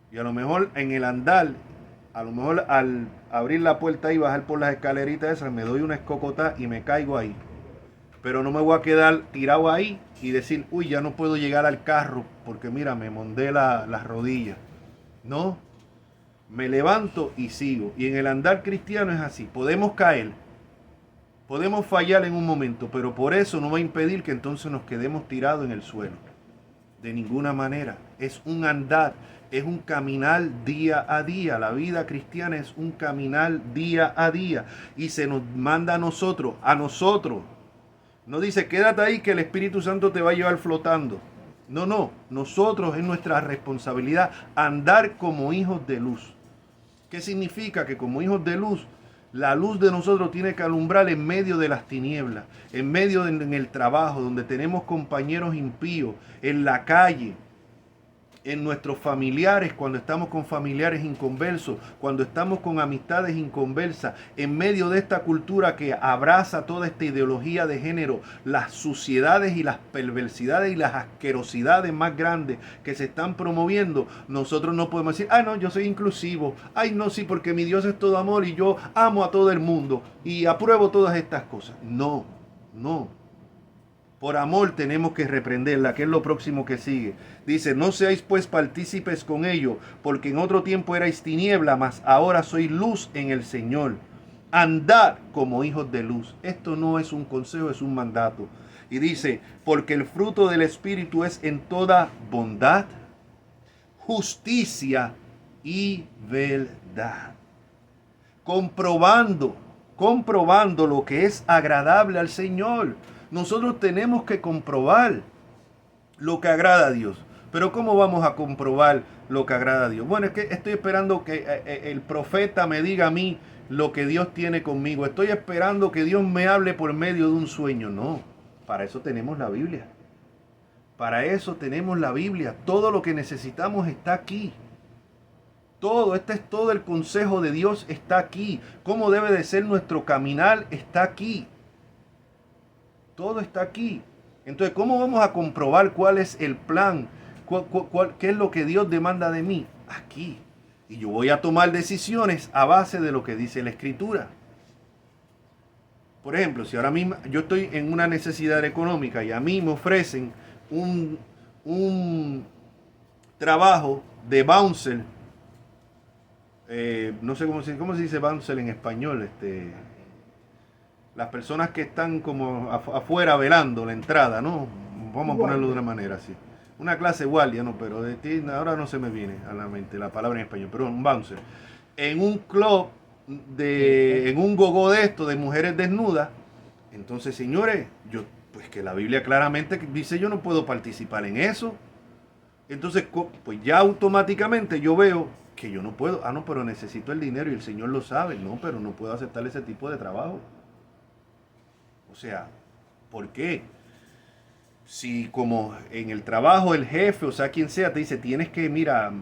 Y a lo mejor en el andar, a lo mejor al abrir la puerta y bajar por las escaleritas esas, me doy una escocotá y me caigo ahí. Pero no me voy a quedar tirado ahí y decir, ya no puedo llegar al carro porque mira, me mondé las rodillas. No, me levanto y sigo. Y en el andar cristiano es así. Podemos caer, podemos fallar en un momento, pero por eso no va a impedir que entonces nos quedemos tirados en el suelo. De ninguna manera. Es un andar, es un caminar día a día. La vida cristiana es un caminar día a día. Y se nos manda a nosotros. No dice, quédate ahí que el Espíritu Santo te va a llevar flotando. No. Nosotros es nuestra responsabilidad andar como hijos de luz. ¿Qué significa? Que como hijos de luz, la luz de nosotros tiene que alumbrar en medio de las tinieblas, en medio en el trabajo, donde tenemos compañeros impíos, en la calle, en nuestros familiares, cuando estamos con familiares inconversos, cuando estamos con amistades inconversas, en medio de esta cultura que abraza toda esta ideología de género, las suciedades y las perversidades y las asquerosidades más grandes que se están promoviendo, nosotros no podemos decir, no, yo soy inclusivo, no, sí, porque mi Dios es todo amor y yo amo a todo el mundo y apruebo todas estas cosas. No, no. Por amor tenemos que reprenderla, que es lo próximo que sigue. Dice, no seáis pues partícipes con ello, porque en otro tiempo erais tiniebla, mas ahora sois luz en el Señor. Andad como hijos de luz. Esto no es un consejo, es un mandato. Y dice, porque el fruto del Espíritu es en toda bondad, justicia y verdad. Comprobando lo que es agradable al Señor. Nosotros tenemos que comprobar lo que agrada a Dios. Pero ¿cómo vamos a comprobar lo que agrada a Dios? Bueno, es que estoy esperando que el profeta me diga a mí lo que Dios tiene conmigo. Estoy esperando que Dios me hable por medio de un sueño. No, para eso tenemos la Biblia. Para eso tenemos la Biblia. Todo lo que necesitamos está aquí. Este es todo el consejo de Dios está aquí. Cómo debe de ser nuestro caminar está aquí. Todo está aquí. Entonces, ¿cómo vamos a comprobar cuál es el plan? ¿Qué es lo que Dios demanda de mí? Aquí. Y yo voy a tomar decisiones a base de lo que dice la Escritura. Por ejemplo, si ahora mismo yo estoy en una necesidad económica y a mí me ofrecen un trabajo de bouncer, no sé cómo se dice bouncer en español, las personas que están como afuera velando la entrada, ¿no? Vamos a ponerlo de una manera así. Una clase guardia, ¿no? Pero ahora no se me viene a la mente la palabra en español, pero un bouncer. En un club, en un gogó de esto, de mujeres desnudas. Entonces, señores, pues que la Biblia claramente dice yo no puedo participar en eso. Entonces, pues ya automáticamente yo veo que yo no puedo. No, pero necesito el dinero y el Señor lo sabe. No, pero no puedo aceptar ese tipo de trabajo. O sea, ¿por qué? Si como en el trabajo el jefe, o sea, quien sea, te dice, tienes que, mira,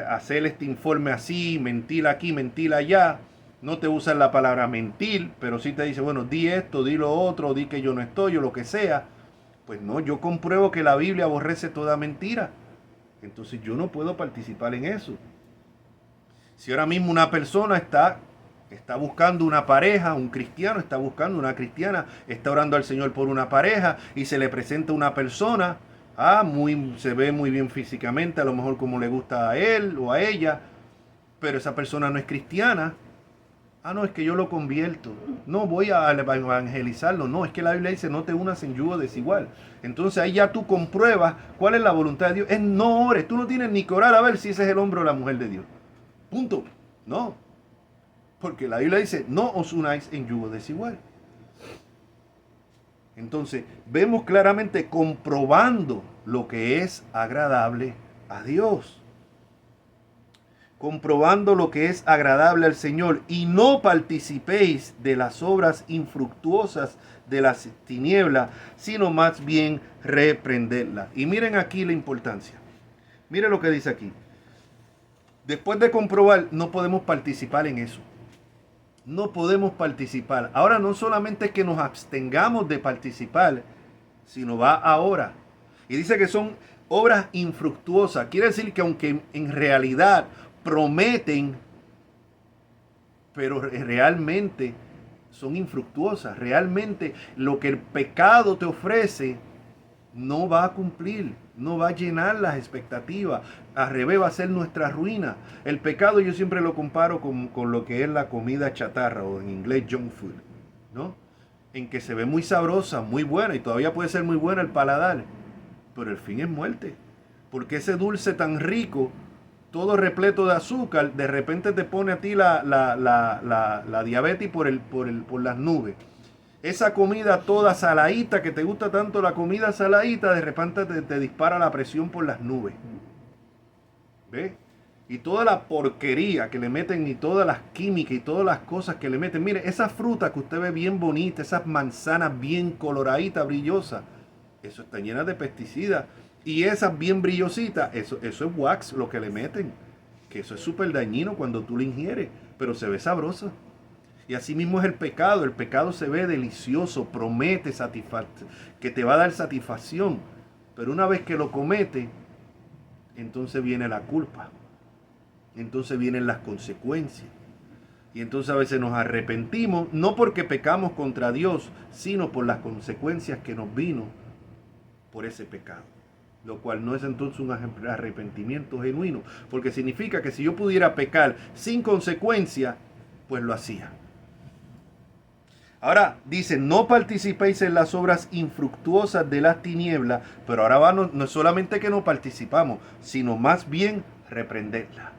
hacer este informe así, mentir aquí, mentir allá. No te usan la palabra mentir, pero sí te dice, bueno, di esto, di lo otro, di que yo no estoy o lo que sea. Pues no, yo compruebo que la Biblia aborrece toda mentira. Entonces yo no puedo participar en eso. Si ahora mismo una persona está buscando una pareja, un cristiano está buscando una cristiana, está orando al Señor por una pareja y se le presenta una persona, se ve muy bien físicamente, a lo mejor como le gusta a él o a ella, pero esa persona no es cristiana. No, es que yo lo convierto. No, voy a evangelizarlo. No, es que la Biblia dice no te unas en yugo desigual. Entonces ahí ya tú compruebas cuál es la voluntad de Dios. Es no ores. Tú no tienes ni que orar a ver si ese es el hombre o la mujer de Dios. Punto. No. Porque la Biblia dice no os unáis en yugo desigual. Entonces vemos claramente comprobando lo que es agradable a Dios. Comprobando lo que es agradable al Señor, y no participéis de las obras infructuosas de las tinieblas, sino más bien reprenderlas. Y miren aquí la importancia. Miren lo que dice aquí. Después de comprobar, no podemos participar en eso. No podemos participar. Ahora no solamente que nos abstengamos de participar, sino va ahora. Y dice que son obras infructuosas. Quiere decir que aunque en realidad prometen, pero realmente son infructuosas. Realmente lo que el pecado te ofrece no va a cumplir, no va a llenar las expectativas. Al revés, va a ser nuestra ruina. El pecado yo siempre lo comparo con lo que es la comida chatarra, o en inglés junk food, ¿no? En que se ve muy sabrosa, muy buena, y todavía puede ser muy buena el paladar, pero el fin es muerte. Porque ese dulce tan rico, todo repleto de azúcar, de repente te pone a ti la diabetes por las nubes. Esa comida toda saladita, que te gusta tanto la comida saladita, de repente te dispara la presión por las nubes. ¿Ves? Y toda la porquería que le meten, y todas las químicas y todas las cosas que le meten. Mire, esa fruta que usted ve bien bonita, esas manzanas bien coloraditas, brillosas, eso está llena de pesticidas. Y esas bien brillositas, eso es wax lo que le meten. Que eso es súper dañino cuando tú lo ingieres, pero se ve sabroso. Y así mismo es el pecado. El pecado se ve delicioso, promete que te va a dar satisfacción. Pero una vez que lo comete, entonces viene la culpa. Entonces vienen las consecuencias. Y entonces a veces nos arrepentimos, no porque pecamos contra Dios, sino por las consecuencias que nos vino por ese pecado. Lo cual no es entonces un arrepentimiento genuino, porque significa que si yo pudiera pecar sin consecuencia, pues lo hacía. Ahora dice, no participéis en las obras infructuosas de las tinieblas, pero ahora no es solamente que no participamos, sino más bien reprenderlas.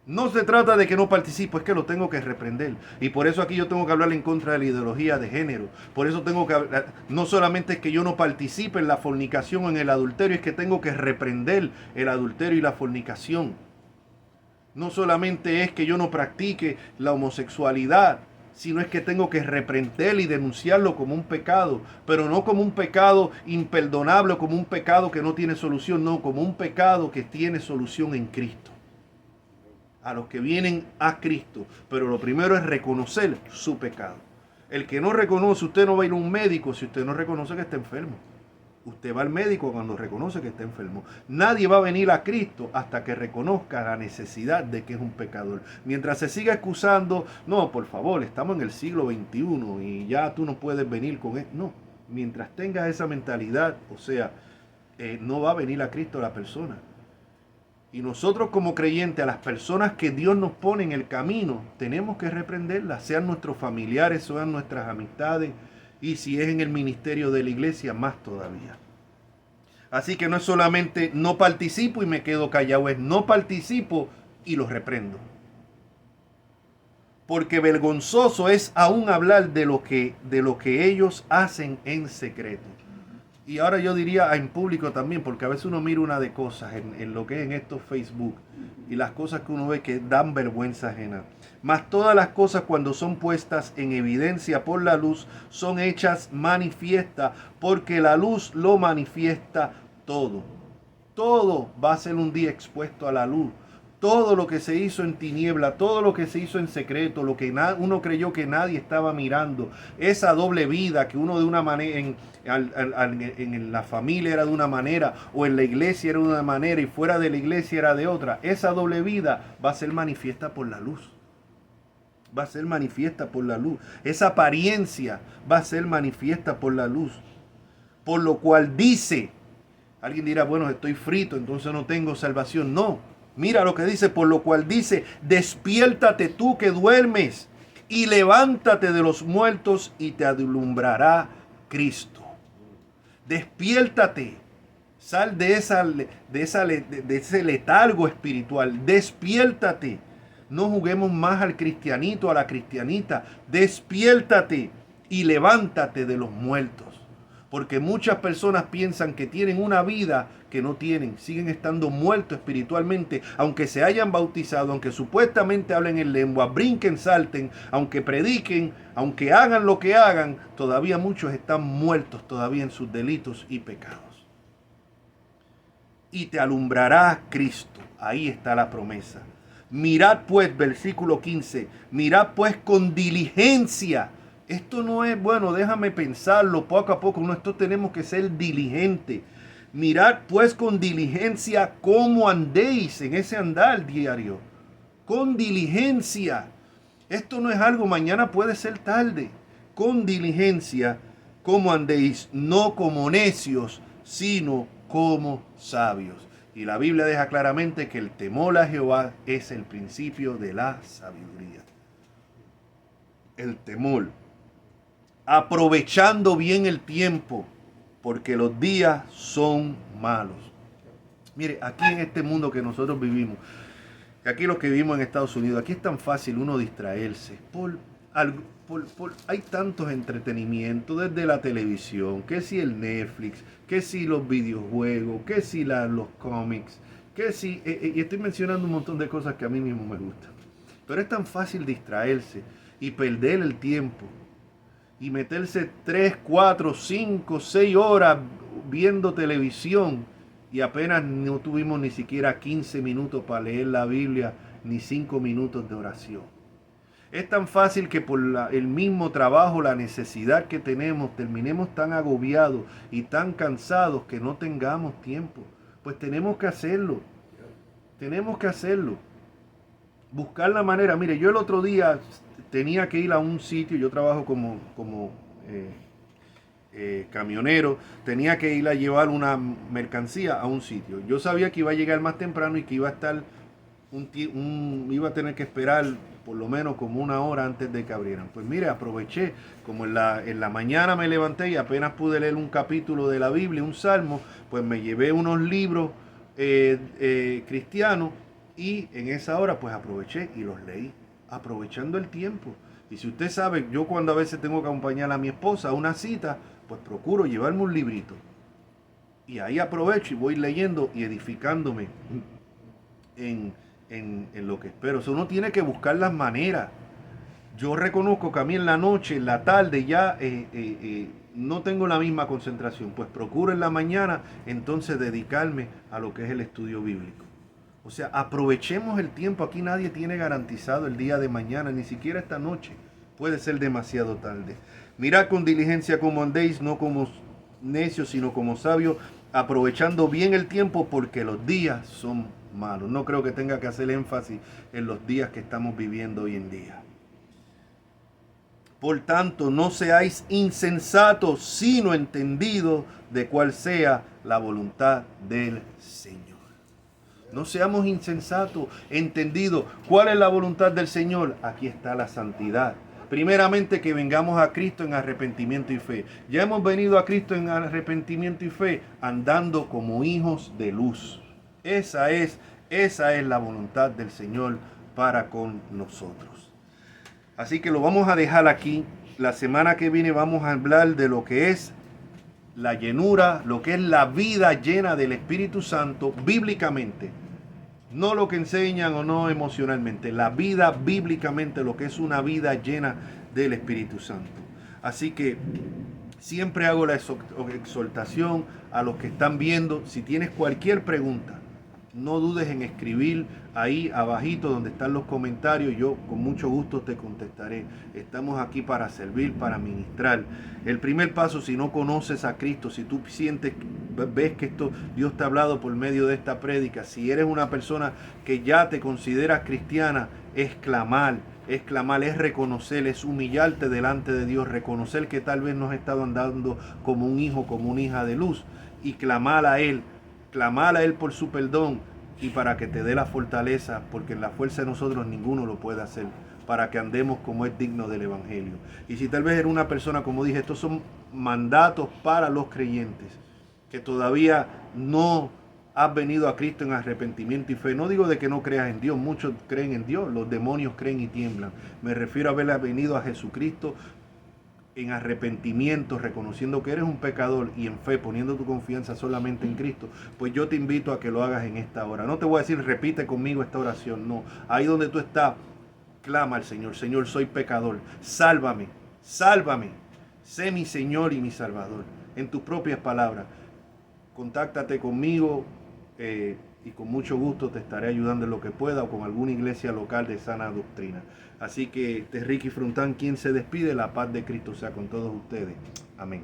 No se trata de que no participo, es que lo tengo que reprender. Y por eso aquí yo tengo que hablar en contra de la ideología de género. Por eso tengo que hablar, no solamente es que yo no participe en la fornicación o en el adulterio, es que tengo que reprender el adulterio y la fornicación. No solamente es que yo no practique la homosexualidad, sino es que tengo que reprender y denunciarlo como un pecado, pero no como un pecado imperdonable, como un pecado que no tiene solución, no, como un pecado que tiene solución en Cristo. A los que vienen a Cristo, pero lo primero es reconocer su pecado. El que no reconoce, usted no va a ir a un médico si usted no reconoce que está enfermo. Usted va al médico cuando reconoce que está enfermo. Nadie va a venir a Cristo hasta que reconozca la necesidad de que es un pecador. Mientras se siga excusando, no, por favor, estamos en el siglo XXI y ya tú no puedes venir con él. No, mientras tengas esa mentalidad, o sea, no va a venir a Cristo la persona. Y nosotros como creyentes, a las personas que Dios nos pone en el camino, tenemos que reprenderlas, sean nuestros familiares, sean nuestras amistades, y si es en el ministerio de la iglesia, más todavía. Así que no es solamente no participo y me quedo callado, es no participo y los reprendo. Porque vergonzoso es aún hablar de lo que ellos hacen en secreto. Y ahora yo diría en público también, porque a veces uno mira una de cosas en lo que es en estos Facebook y las cosas que uno ve que dan vergüenza ajena. Mas todas las cosas cuando son puestas en evidencia por la luz son hechas manifiestas, porque la luz lo manifiesta todo. Todo va a ser un día expuesto a la luz. Todo lo que se hizo en tiniebla, todo lo que se hizo en secreto, lo que uno creyó que nadie estaba mirando, esa doble vida que uno de una manera, en la familia era de una manera, o en la iglesia era de una manera y fuera de la iglesia era de otra, esa doble vida va a ser manifiesta por la luz. Va a ser manifiesta por la luz. Esa apariencia va a ser manifiesta por la luz. Por lo cual dice, alguien dirá, bueno, estoy frito, entonces no tengo salvación. No. Mira lo que dice, por lo cual dice, despiértate tú que duermes y levántate de los muertos y te alumbrará Cristo. Despiértate, sal de ese letargo espiritual, despiértate. No juguemos más al cristianito, a la cristianita, despiértate y levántate de los muertos. Porque muchas personas piensan que tienen una vida que no tienen, siguen estando muertos espiritualmente, aunque se hayan bautizado, aunque supuestamente hablen en lengua, brinquen, salten, aunque prediquen, aunque hagan lo que hagan, todavía muchos están muertos todavía en sus delitos y pecados. Y te alumbrará Cristo, ahí está la promesa. Mirad pues, versículo 15, mirad pues con diligencia. Esto no es, bueno, déjame pensarlo poco a poco. No, esto tenemos que ser diligentes. Mirad pues con diligencia cómo andéis en ese andar diario. Con diligencia. Esto no es algo, mañana puede ser tarde. Con diligencia cómo andéis, no como necios, sino como sabios. Y la Biblia deja claramente que el temor a Jehová es el principio de la sabiduría. El temor. Aprovechando bien el tiempo, porque los días son malos. Mire, aquí en este mundo que nosotros vivimos, aquí los que vivimos en Estados Unidos, aquí es tan fácil uno distraerse. Hay tantos entretenimientos desde la televisión, que si el Netflix, que si los videojuegos, que si los cómics, que si, y estoy mencionando un montón de cosas que a mí mismo me gustan. Pero es tan fácil distraerse y perder el tiempo. Y meterse 3, 4, 5, 6 horas viendo televisión y apenas no tuvimos ni siquiera 15 minutos para leer la Biblia, ni 5 minutos de oración. Es tan fácil que por el mismo trabajo, la necesidad que tenemos, terminemos tan agobiados y tan cansados que no tengamos tiempo. Pues tenemos que hacerlo. Tenemos que hacerlo. Buscar la manera. Mire, yo el otro día tenía que ir a un sitio, yo trabajo como camionero, tenía que ir a llevar una mercancía a un sitio. Yo sabía que iba a llegar más temprano y que iba a estar iba a tener que esperar por lo menos como 1 hora antes de que abrieran. Pues mire, aproveché, como en la mañana me levanté y apenas pude leer un capítulo de la Biblia, un salmo, pues me llevé unos libros cristianos y en esa hora pues aproveché y los leí, aprovechando el tiempo. Y si usted sabe, yo cuando a veces tengo que acompañar a mi esposa a una cita, pues procuro llevarme un librito. Y ahí aprovecho y voy leyendo y edificándome en lo que espero. O sea, uno tiene que buscar las maneras. Yo reconozco que a mí en la noche, en la tarde ya no tengo la misma concentración. Pues procuro en la mañana entonces dedicarme a lo que es el estudio bíblico. O sea, aprovechemos el tiempo. Aquí nadie tiene garantizado el día de mañana, ni siquiera esta noche. Puede ser demasiado tarde. Mirad con diligencia como andéis, no como necios, sino como sabios, aprovechando bien el tiempo, porque los días son malos. No creo que tenga que hacer énfasis en los días que estamos viviendo hoy en día. Por tanto, no seáis insensatos, sino entendidos de cuál sea la voluntad del Señor. No seamos insensatos, entendidos. ¿Cuál es la voluntad del Señor? Aquí está la santidad. Primeramente, que vengamos a Cristo en arrepentimiento y fe. Ya hemos venido a Cristo en arrepentimiento y fe, andando como hijos de luz. Esa es la voluntad del Señor para con nosotros. Así que lo vamos a dejar aquí. La semana que viene vamos a hablar de lo que es la llenura, lo que es la vida llena del Espíritu Santo bíblicamente. No lo que enseñan o no emocionalmente. La vida bíblicamente, lo que es una vida llena del Espíritu Santo. Así que siempre hago la exhortación a los que están viendo. Si tienes cualquier pregunta, no dudes en escribir ahí abajito donde están los comentarios. Yo con mucho gusto te contestaré. Estamos aquí para servir, para ministrar. El primer paso, si no conoces a Cristo, si tú ves que Dios te ha hablado por medio de esta prédica, si eres una persona que ya te consideras cristiana, es clamar, es reconocer, es humillarte delante de Dios, reconocer que tal vez no has estado andando como un hijo, como una hija de luz, y clamar a Él por su perdón y para que te dé la fortaleza, porque en la fuerza de nosotros ninguno lo puede hacer, para que andemos como es digno del Evangelio. Y si tal vez eres una persona, como dije, estos son mandatos para los creyentes, que todavía no has venido a Cristo en arrepentimiento y fe. No digo de que no creas en Dios, muchos creen en Dios, los demonios creen y tiemblan. Me refiero a haber venido a Jesucristo en arrepentimiento, reconociendo que eres un pecador y en fe, poniendo tu confianza solamente en Cristo. Pues yo te invito a que lo hagas en esta hora. No te voy a decir repite conmigo esta oración, no. Ahí donde tú estás, clama al Señor. Señor, soy pecador, sálvame, sálvame, sé mi Señor y mi Salvador. En tus propias palabras, contáctate conmigo y con mucho gusto te estaré ayudando en lo que pueda, o con alguna iglesia local de sana doctrina. Así que este es Ricky Frontán quien se despide. La paz de Cristo sea con todos ustedes. Amén.